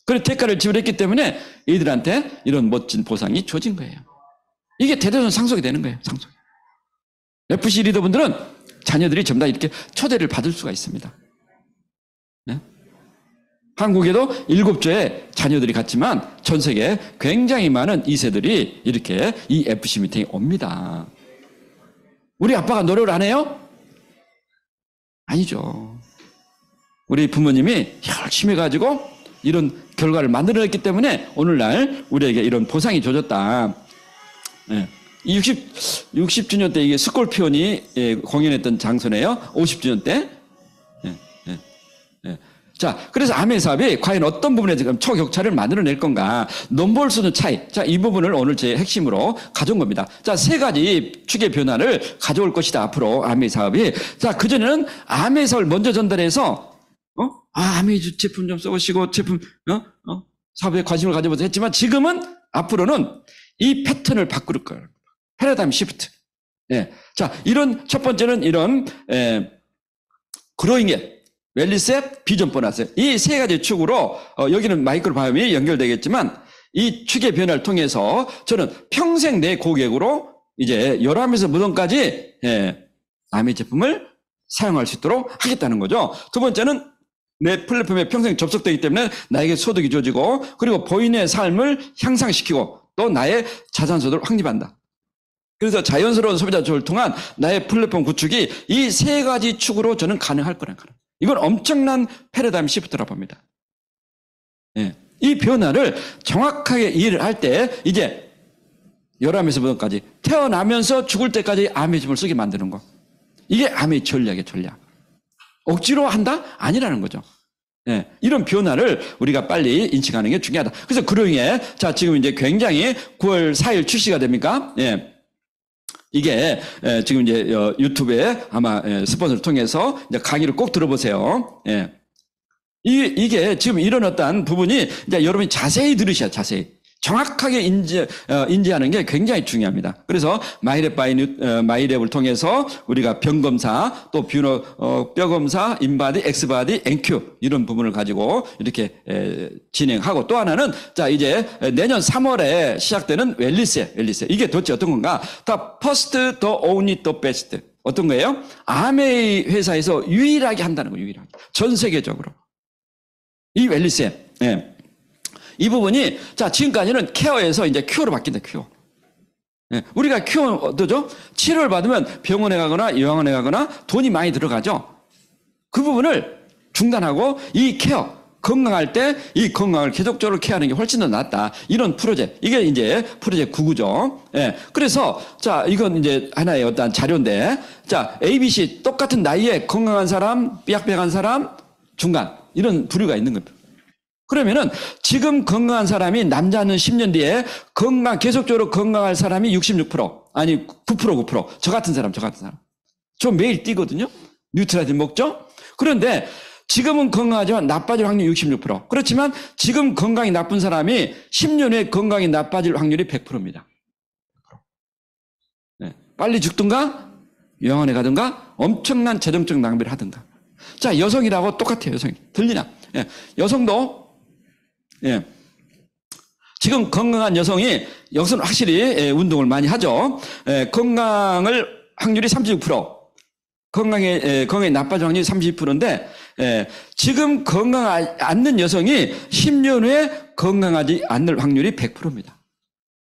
그런 대가를 지불했기 때문에 이들한테 이런 멋진 보상이 주어진 거예요. 이게 대대손 상속이 되는 거예요. 상속. FC 리더분들은 자녀들이 전부 다 이렇게 초대를 받을 수가 있습니다. 네? 한국에도 7조의 자녀들이 갔지만 전 세계에 굉장히 많은 2세들이 이렇게 이 FC 미팅에 옵니다. 우리 아빠가 노력을 안 해요? 아니죠. 우리 부모님이 열심히 해가지고 이런 결과를 만들어냈기 때문에 오늘날 우리에게 이런 보상이 주어졌다. 네. 60주년 때 이게 스콜피온이 공연했던 장소네요. 50주년 때. 자, 그래서 암의 사업이 과연 어떤 부분에 지금 초격차를 만들어낼 건가. 넘볼 수 있는 차이. 자, 이 부분을 오늘 제 핵심으로 가져온 겁니다. 자, 3가지 축의 변화를 가져올 것이다. 앞으로 암의 사업이. 자, 그전에는 암의 사업을 먼저 전달해서, 암의 제품 좀 써보시고, 사업에 관심을 가져보자 했지만 지금은 앞으로는 이 패턴을 바꿀 거예요. 패러다임 시프트. 자, 이런, 첫 번째는 이런, 그로잉의 웰리스의 비전 보너스. 이 3가지 축으로, 여기는 마이크로바이옴이 연결되겠지만, 이 축의 변화를 통해서 저는 평생 내 고객으로 이제 열암에서 무덤까지, 남의 제품을 사용할 수 있도록 하겠다는 거죠. 두 번째는 내 플랫폼에 평생 접속되기 때문에 나에게 소득이 주어지고, 그리고 본인의 삶을 향상시키고, 또 나의 자산소득을 확립한다. 그래서 자연스러운 소비자 조를 통한 나의 플랫폼 구축이 이 3가지 축으로 저는 가능할 거라는 거예요. 이건 엄청난 패러다임 시프트라고 봅니다. 예. 이 변화를 정확하게 이해를 할 때 이제 11에서부터까지 태어나면서 죽을 때까지 암의 짐을 쓰게 만드는 거. 이게 암의 전략이에요, 전략. 억지로 한다? 아니라는 거죠. 예, 이런 변화를 우리가 빨리 인식하는 게 중요하다. 그래서 그러기에 자 지금 이제 굉장히 9월 4일 출시가 됩니까? 예. 이게 지금 이제 유튜브에 아마 스폰서를 통해서 이제 강의를 꼭 들어보세요. 예. 이게 지금 이런 어떤 부분이 이제 여러분이 자세히 들으셔야 자세히. 정확하게 인지하는 게 굉장히 중요합니다. 그래서 마이랩을 통해서 우리가 병검사, 또 뼈검사, 인바디, 엑스바디, NQ 이런 부분을 가지고 이렇게 진행하고 또 하나는 자 이제 내년 3월에 시작되는 웰리스. 이게 도대체 어떤 건가? The first, the only, the best. 어떤 거예요? 아메이 회사에서 유일하게 한다는 거예요. 유일하게. 전 세계적으로. 이 웰리스. 예. 이 부분이, 자, 지금까지는 케어에서 이제 큐어로 바뀐다, 큐어. 예, 우리가 큐어, 어떠죠? 치료를 받으면 병원에 가거나 요양원에 가거나 돈이 많이 들어가죠? 그 부분을 중단하고 이 케어, 건강할 때 이 건강을 계속적으로 케어하는 게 훨씬 더 낫다. 이런 프로젝트. 이게 이제 프로젝트 9구죠. 예. 그래서, 자, 이건 이제 하나의 어떤 자료인데, 자, ABC 똑같은 나이에 건강한 사람, 삐약삐약한 사람, 중간. 이런 부류가 있는 겁니다. 그러면은 지금 건강한 사람이 남자는 10년 뒤에 계속적으로 건강할 사람이 66%, 아니 9%. 저 같은 사람. 저 매일 뛰거든요. 뉴트라질 먹죠? 그런데 지금은 건강하지만 나빠질 확률이 66%. 그렇지만 지금 건강이 나쁜 사람이 10년 후에 건강이 나빠질 확률이 100%입니다. 네. 빨리 죽든가, 요양원에 가든가, 엄청난 재정적 낭비를 하든가. 자, 여성이라고 똑같아요, 여성이. 들리나? 예. 여성도 예. 지금 건강한 여성이 여기서는 확실히 운동을 많이 하죠. 건강을 확률이 36%, 건강이 나빠질 확률이 32%인데 지금 건강하지 않는 여성이 10년 후에 건강하지 않을 확률이 100%입니다.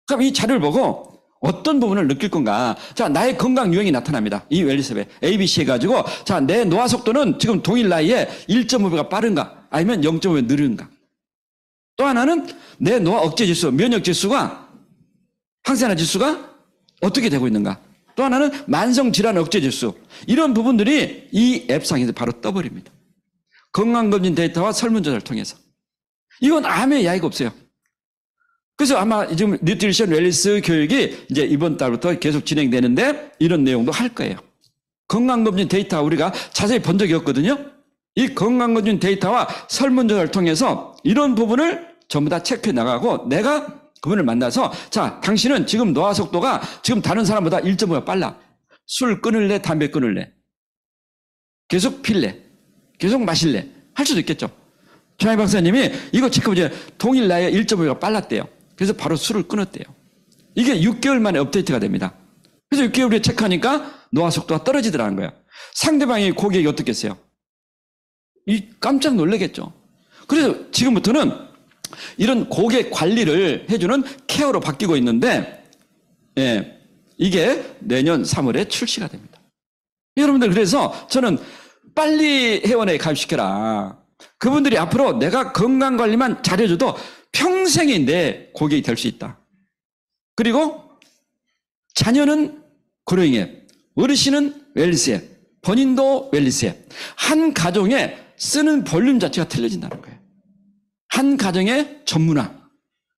그럼 이 자료를 보고 어떤 부분을 느낄 건가? 자, 나의 건강 유형이 나타납니다. 이 웰리스에 ABC 해가지고 자, 내 노화 속도는 지금 동일 나이에 1.5배가 빠른가? 아니면 0.5배 느른가? 또 하나는 내 노화 억제 지수, 면역 지수가, 항산화 지수가 어떻게 되고 있는가. 또 하나는 만성 질환 억제 지수. 이런 부분들이 이 앱상에서 바로 떠버립니다. 건강검진 데이터와 설문조사를 통해서. 이건 암의 야기가 없어요. 그래서 아마 지금 뉴트리션 웰리스 교육이 이제 이번 달부터 계속 진행되는데 이런 내용도 할 거예요. 건강검진 데이터 우리가 자세히 본 적이 없거든요. 이 건강검진 데이터와 설문조사를 통해서 이런 부분을 전부 다 체크해 나가고 내가 그분을 만나서 자, 당신은 지금 노화 속도가 지금 다른 사람보다 1.5가 빨라. 술 끊을래? 담배 끊을래? 계속 필래? 계속 마실래? 할 수도 있겠죠. 조양희 박사님이 이거 체크해보자. 동일 나이에 1.5가 빨랐대요. 그래서 바로 술을 끊었대요. 이게 6개월 만에 업데이트가 됩니다. 그래서 6개월 후에 체크하니까 노화 속도가 떨어지더라는 거예요. 상대방의 고객이 어떻겠어요? 깜짝 놀라겠죠. 그래서 지금부터는 이런 고객 관리를 해주는 케어로 바뀌고 있는데, 예, 이게 내년 3월에 출시가 됩니다. 여러분들, 그래서 저는 빨리 회원에 가입시켜라. 그분들이 앞으로 내가 건강관리만 잘해줘도 평생이 내 고객이 될 수 있다. 그리고 자녀는 그로잉 앱, 어르신은 웰리스 앱, 본인도 웰리스 앱. 한 가정에 쓰는 볼륨 자체가 틀려진다는 거예요. 한 가정의 전문화,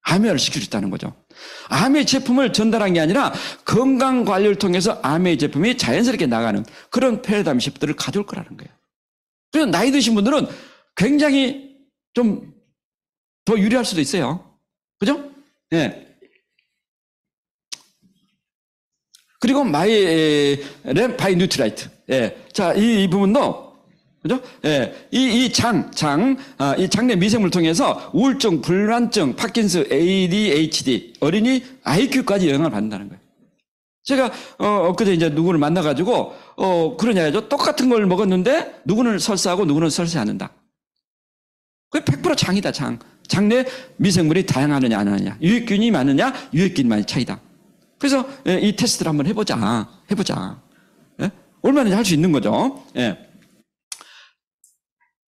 아메이를 시킬 수 있다는 거죠. 아메이 제품을 전달한 게 아니라 건강관리를 통해서 아메이 제품이 자연스럽게 나가는 그런 패러다임 시프트를 가져올 거라는 거예요. 그래서 나이 드신 분들은 굉장히 좀 더 유리할 수도 있어요. 그죠? 예. 그리고 마이랩 바이 뉴트라이트. 예. 자, 이 부분도 그죠? 예. 이 장내 미생물 통해서 우울증, 불안증, 파킨슨, ADHD, 어린이 IQ까지 영향을 받는다는 거예요. 제가, 엊그제 이제 누구를 만나가지고, 그러냐 해죠. 똑같은 걸 먹었는데, 누구는 설사하고 누구는 설사 않는다. 그게 100% 장이다, 장. 장내 미생물이 다양하느냐, 안 하느냐. 유익균이 많으냐, 유익균만의 차이다. 그래서, 이 테스트를 한번 해보자. 예? 얼마든지 할 수 있는 거죠. 예.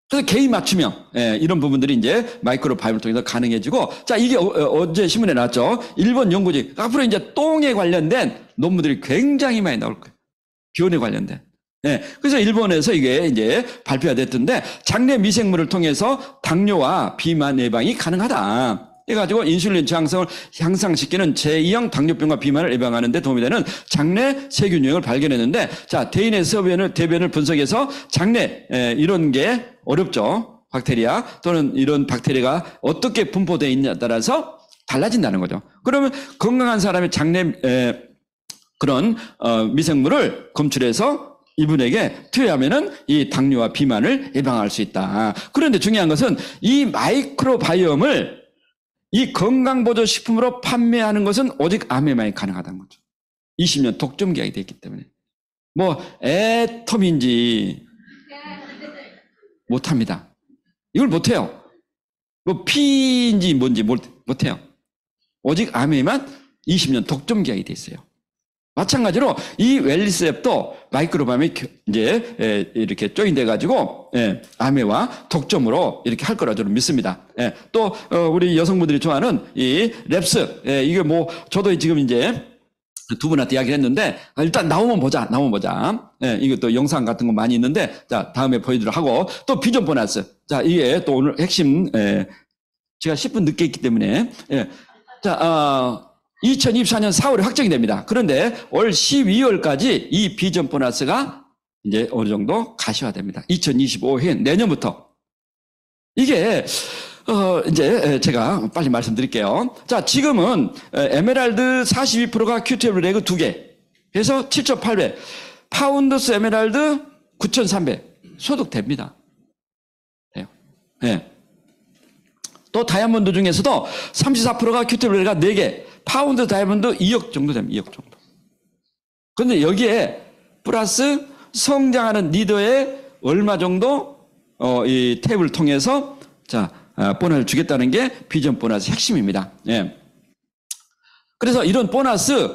그래서 개인 맞춤형, 이런 부분들이 이제 마이크로 바이옴을 통해서 가능해지고, 자, 이게 어제 신문에 나왔죠. 일본 연구직. 앞으로 이제 똥에 관련된 논문들이 굉장히 많이 나올 거예요. 기온에 관련된. 그래서 일본에서 이게 이제 발표가 됐던데, 장내 미생물을 통해서 당뇨와 비만 예방이 가능하다. 해가지고 인슐린 저항성을 향상시키는 제2형 당뇨병과 비만을 예방하는 데 도움이 되는 장내 세균 유형을 발견했는데, 자, 대인의 대변을 분석해서 장내, 이런 게 어렵죠. 박테리아 또는 이런 박테리아가 어떻게 분포되어 있냐에 따라서 달라진다는 거죠. 그러면 건강한 사람의 장내, 그런, 미생물을 검출해서 이분에게 투여하면은 이 당뇨와 비만을 예방할 수 있다. 그런데 중요한 것은 이 마이크로바이옴을 이 건강보조식품으로 판매하는 것은 오직 암에만이 가능하다는 거죠. 20년 독점 계약이 됐기 때문에. 뭐 애텀인지 못합니다. 이걸 못해요. 뭐 피인지 뭔지 못해요. 오직 암에만 20년 독점 계약이 돼 있어요. 마찬가지로 이 웰리스앱도 마이크로바이옴이 이제 이렇게 조인돼 가지고 아메와 독점으로 이렇게 할 거라 저는 믿습니다. 또 우리 여성분들이 좋아하는 이 랩스, 이게 뭐 저도 지금 이제 두 분한테 이야기를 했는데, 일단 나오면 보자. 이것도 영상 같은 거 많이 있는데, 자, 다음에 보여드리도록 하고, 또 비전 보너스. 자, 이게 또 오늘 핵심, 제가 10분 늦게 했기 때문에, 자, 2024년 4월에 확정이 됩니다. 그런데 올 12월까지 이 비전 보너스가 이제 어느 정도 가시화됩니다. 2025년 내년부터. 이게 이제 제가 빨리 말씀드릴게요. 자, 지금은 에메랄드 42%가 큐티블 레그 2개 해서 7,800, 파운드스 에메랄드 9,300 소득됩니다. 돼요. 또 다이아몬드 중에서도 34%가 큐티블 레그가 4개, 파운드 다이아몬드 2억 정도 됩니다. 2억 정도. 그런데 여기에 플러스 성장하는 리더에 얼마 정도 이 탭을 통해서 자, 보너스를 주겠다는 게 비전 보너스 핵심입니다. 그래서 이런 보너스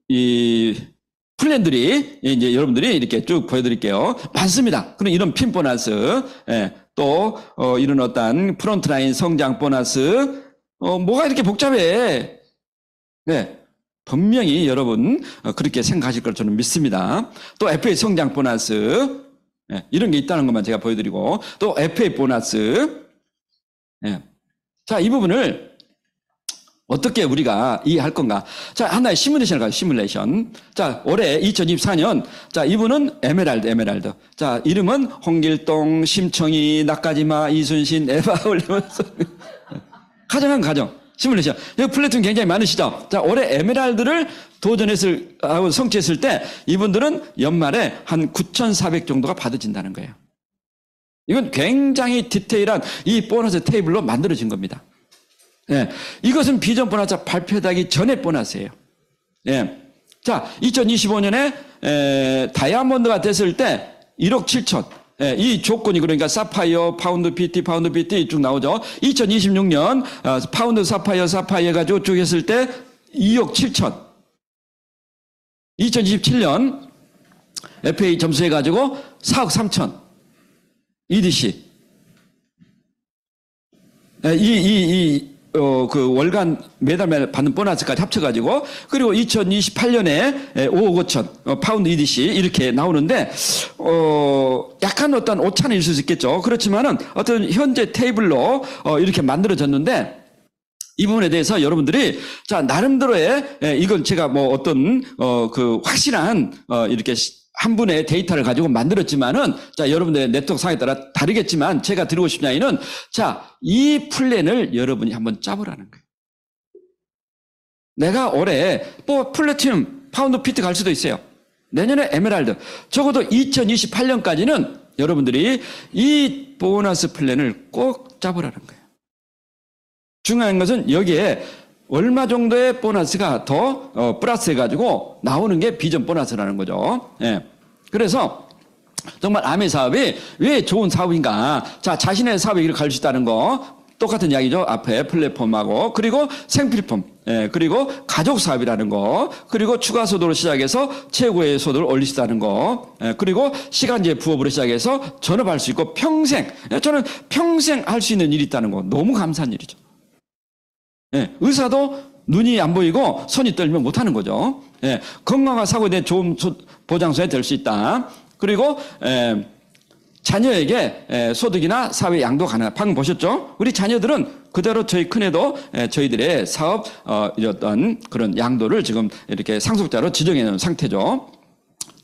이 플랜들이 이제 여러분들이 이렇게 쭉 보여드릴게요. 많습니다. 그럼 이런 핀 보너스, 또 이런 어떤 프론트라인 성장 보너스, 뭐가 이렇게 복잡해? 분명히 여러분 그렇게 생각하실 걸 저는 믿습니다. 또 FA 성장 보너스, 이런 게 있다는 것만 제가 보여드리고, 또 FA 보너스. 자, 이 부분을 어떻게 우리가 이해할 건가? 자, 하나의 시뮬레이션을 가요. 시뮬레이션. 자, 올해 2024년. 자, 이분은 에메랄드. 자, 이름은 홍길동, 심청희, 낙가지마, 이순신, 에바 올리면서 가정. 시뮬레이션. 여기 플래툰 굉장히 많으시죠? 자, 올해 에메랄드를 하고 성취했을 때 이분들은 연말에 한 9,400 정도가 받아진다는 거예요. 이건 굉장히 디테일한 이 보너스 테이블로 만들어진 겁니다. 이것은 비전 보너스 발표되기 전에 보너스예요. 자, 2025년에 다이아몬드가 됐을 때 1억 7천. 이 조건이 그러니까 사파이어, 파운드 PT 쭉 나오죠. 2026년 파운드 사파이어 가지고 쭉 했을 때 2억 7천. 2027년 FA 점수해 가지고 4억 3천. EDC. 그 월간 매달 받는 보너스까지 합쳐가지고, 그리고 2028년에 5억 5천, 파운드 EDC 이렇게 나오는데, 약간 어떤 오차는 있을 수 있겠죠. 그렇지만은 어떤 현재 테이블로 이렇게 만들어졌는데, 이 부분에 대해서 여러분들이, 자, 나름대로의, 이건 제가 뭐 어떤, 그 확실한, 이렇게 한 분의 데이터를 가지고 만들었지만은, 자, 여러분들의 네트워크 상에 따라 다르겠지만, 제가 드리고 싶은 이야기는, 자, 이 플랜을 여러분이 한번 짜보라는 거예요. 내가 올해, 뭐, 플래티넘, 파운드 피트 갈 수도 있어요. 내년에 에메랄드. 적어도 2028년까지는 여러분들이 이 보너스 플랜을 꼭 짜보라는 거예요. 중요한 것은 여기에 얼마 정도의 보너스가 더 플러스 해가지고 나오는 게 비전 보너스라는 거죠. 그래서 정말 아메 사업이 왜 좋은 사업인가? 자, 자신의 사업의 길을 갈 수 있다는 거. 똑같은 이야기죠. 앞에 플랫폼하고, 그리고 생필품, 그리고 가족 사업이라는 거, 그리고 추가 소득으로 시작해서 최고의 소득을 올릴 수 있다는 거, 그리고 시간제 부업으로 시작해서 전업할 수 있고 평생, 저는 평생 할 수 있는 일이 있다는 거 너무 감사한 일이죠. 의사도 눈이 안 보이고 손이 떨면 못하는 거죠. 건강한 사고에 대해 좋은 보장소에 될 수 있다. 그리고 자녀에게 소득이나 사회 양도 가능하다. 방금 보셨죠? 우리 자녀들은 그대로 저희 큰애도 저희들의 사업 어떤 그런 양도를 지금 이렇게 상속자로 지정해 놓은 상태죠.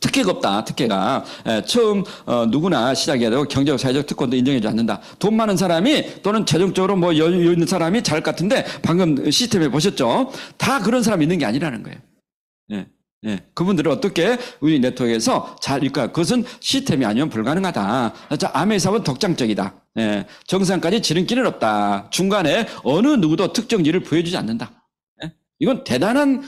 특혜가 없다. 특혜가 처음 누구나 시작해야 되고 경제적 사회적 특권도 인정해주지 않는다. 돈 많은 사람이 또는 재정적으로 뭐 여유 있는 사람이 잘 같은데 방금 시스템에 보셨죠? 다 그런 사람이 있는 게 아니라는 거예요. 그분들을 어떻게 우리 네트워크에서 잘 일까? 그것은 시스템이 아니면 불가능하다. 암의 사업은 독창적이다. 정상까지 지름길은 없다. 중간에 어느 누구도 특정 일을 부여주지 않는다. 이건 대단한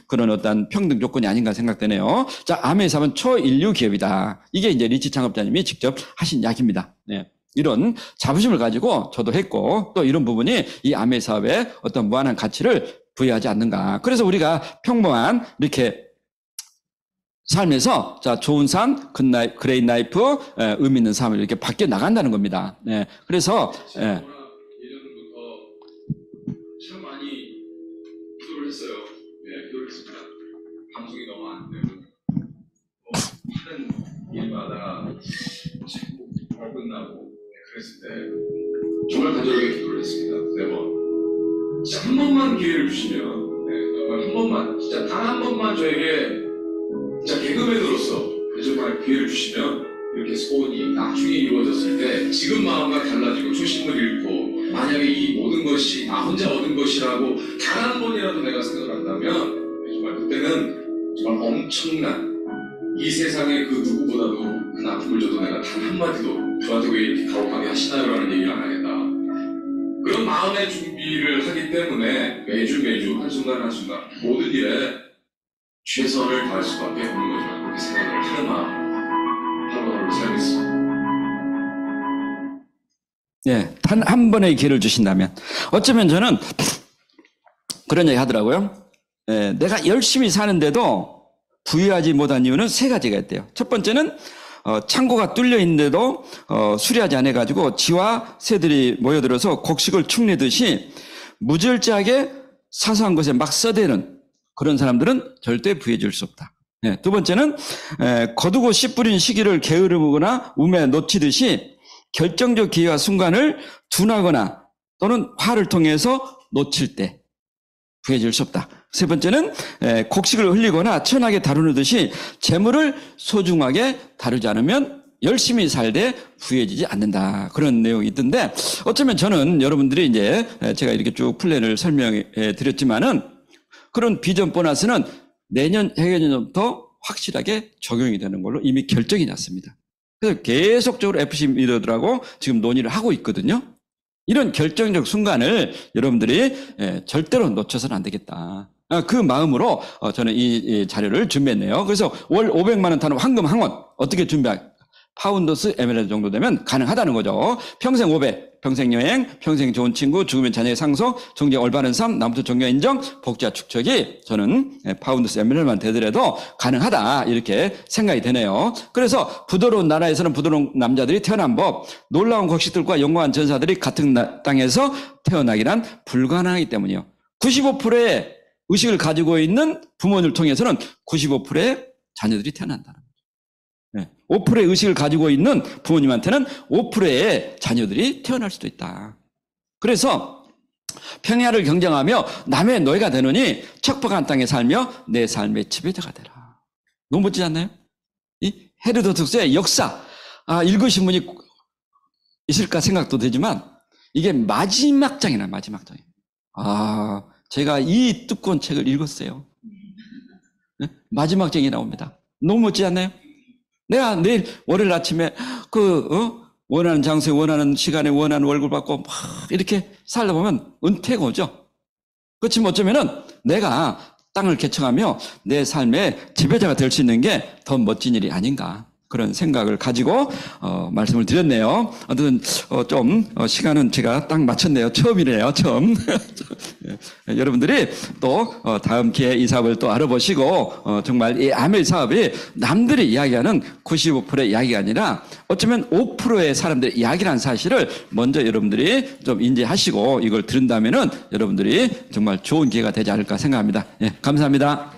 그런 평등 조건이 아닌가 생각되네요. 자, 암의 사업은 초인류 기업이다. 이게 이제 리치 창업자님이 직접 하신 이야기입니다. 이런 자부심을 가지고 저도 했고, 또 이런 부분이 이 암의 사업에 어떤 무한한 가치를 부여하지 않는가. 그래서 우리가 평범한 이렇게 삶에서 자, 좋은 삶, 그레이트 라이프, 의미 있는 삶을 이렇게 바뀌어 나간다는 겁니다. 그래서 예전부터 참 많이 기도를 했어요. 기도를 했습니다. 방송이 너무 안 되고 하는 일마다 자꾸 끝나고 그랬을 때 정말 간절하게 기도를 했습니다. 4번. 진짜 한 번만 기회를 주시면, 한 번만, 진짜 단 한 번만 저에게, 진짜 개그맨으로서 정말 기회를 주시면, 이렇게 소원이 나중에 이루어졌을 때, 지금 마음과 달라지고 초심을 잃고, 만약에 이 모든 것이 나 혼자 얻은 것이라고 단 한 번이라도 내가 생각을 한다면, 정말 그때는 정말 엄청난, 이 세상의 그 누구보다도 큰 아픔을 줘도 내가 단 한마디도 저한테 왜 이렇게 가혹하게 하시나요라는 얘기를 안 하겠다. 그런 마음의 준비를 하기 때문에 매주 한순간 모든 일에 최선을 다할 수밖에 없는 거죠. 그렇게 생각을 하는 마음 하루하루 살고 있습니다. 단 한 번의 기회를 주신다면 어쩌면 저는 그런 얘기 하더라고요. 내가 열심히 사는데도 부유하지 못한 이유는 3가지가 있대요. 첫 번째는 창고가 뚫려 있는데도 수리하지 않아 가지고 쥐와 새들이 모여들어서 곡식을 축내듯이 무절제하게 사소한 것에 막 써대는 그런 사람들은 절대 부유해질 수 없다. 두 번째는 거두고 씨 뿌린 시기를 게으르거나 움에 놓치듯이 결정적 기회와 순간을 둔하거나 또는 화를 통해서 놓칠 때 부유해질 수 없다. 세 번째는 곡식을 흘리거나 천하게 다루는 듯이 재물을 소중하게 다루지 않으면 열심히 살되 부유해지지 않는다. 그런 내용이 있던데 어쩌면 저는 여러분들이 이제 제가 이렇게 쭉 플랜을 설명해 드렸지만은 그런 비전 보너스는 내년 해외년부터 확실하게 적용이 되는 걸로 이미 결정이 났습니다. 그래서 계속적으로 FC 리더들하고 지금 논의를 하고 있거든요. 이런 결정적 순간을 여러분들이 절대로 놓쳐서는 안 되겠다. 그 마음으로 저는 이 자료를 준비했네요. 그래서 월 500만 원 타는 황금 항원 어떻게 준비할까? 파운더스 에메랄드 정도 되면 가능하다는 거죠. 평생 500, 평생 여행, 평생 좋은 친구, 죽으면 자녀의 상속, 정제 올바른 삶, 남부터 종교 인정, 복지와 축적이 저는 파운더스 에메랄드만 되더라도 가능하다 이렇게 생각이 되네요. 그래서 부드러운 나라에서는 부드러운 남자들이 태어난 법, 놀라운 곡식들과 영광한 전사들이 같은 땅에서 태어나기란 불가능하기 때문이요. 95%의 의식을 가지고 있는 부모님을 통해서는 95%의 자녀들이 태어난다는 거죠. 5%의 의식을 가지고 있는 부모님한테는 5%의 자녀들이 태어날 수도 있다. 그래서 평야를 경쟁하며 남의 노예가 되느니 척박한 땅에 살며 내 삶의 지배자가 되라. 너무 멋지지 않나요? 이 헤르도트스의 역사, 읽으신 분이 있을까 생각도 되지만 이게 마지막 장이나 마지막 장이에요. 제가 이 두꺼운 책을 읽었어요. 마지막 장이 나옵니다. 너무 멋지지 않나요? 내가 내일 월요일 아침에 원하는 장소에 원하는 시간에 원하는 월급 받고 막 이렇게 살다 보면 은퇴가 오죠. 그렇지만 어쩌면은 내가 땅을 개척하며 내 삶의 지배자가 될 수 있는 게 더 멋진 일이 아닌가. 그런 생각을 가지고 말씀을 드렸네요. 어쨌든 좀 시간은 제가 딱 맞췄네요. 처음이네요. 처음. 여러분들이 또 다음 기회에 이 사업을 또 알아보시고 정말 이 아멜 사업이 남들이 이야기하는 95%의 이야기가 아니라 어쩌면 5%의 사람들의 이야기라는 사실을 먼저 여러분들이 좀 인지하시고 이걸 들은다면은 여러분들이 정말 좋은 기회가 되지 않을까 생각합니다. 예, 감사합니다.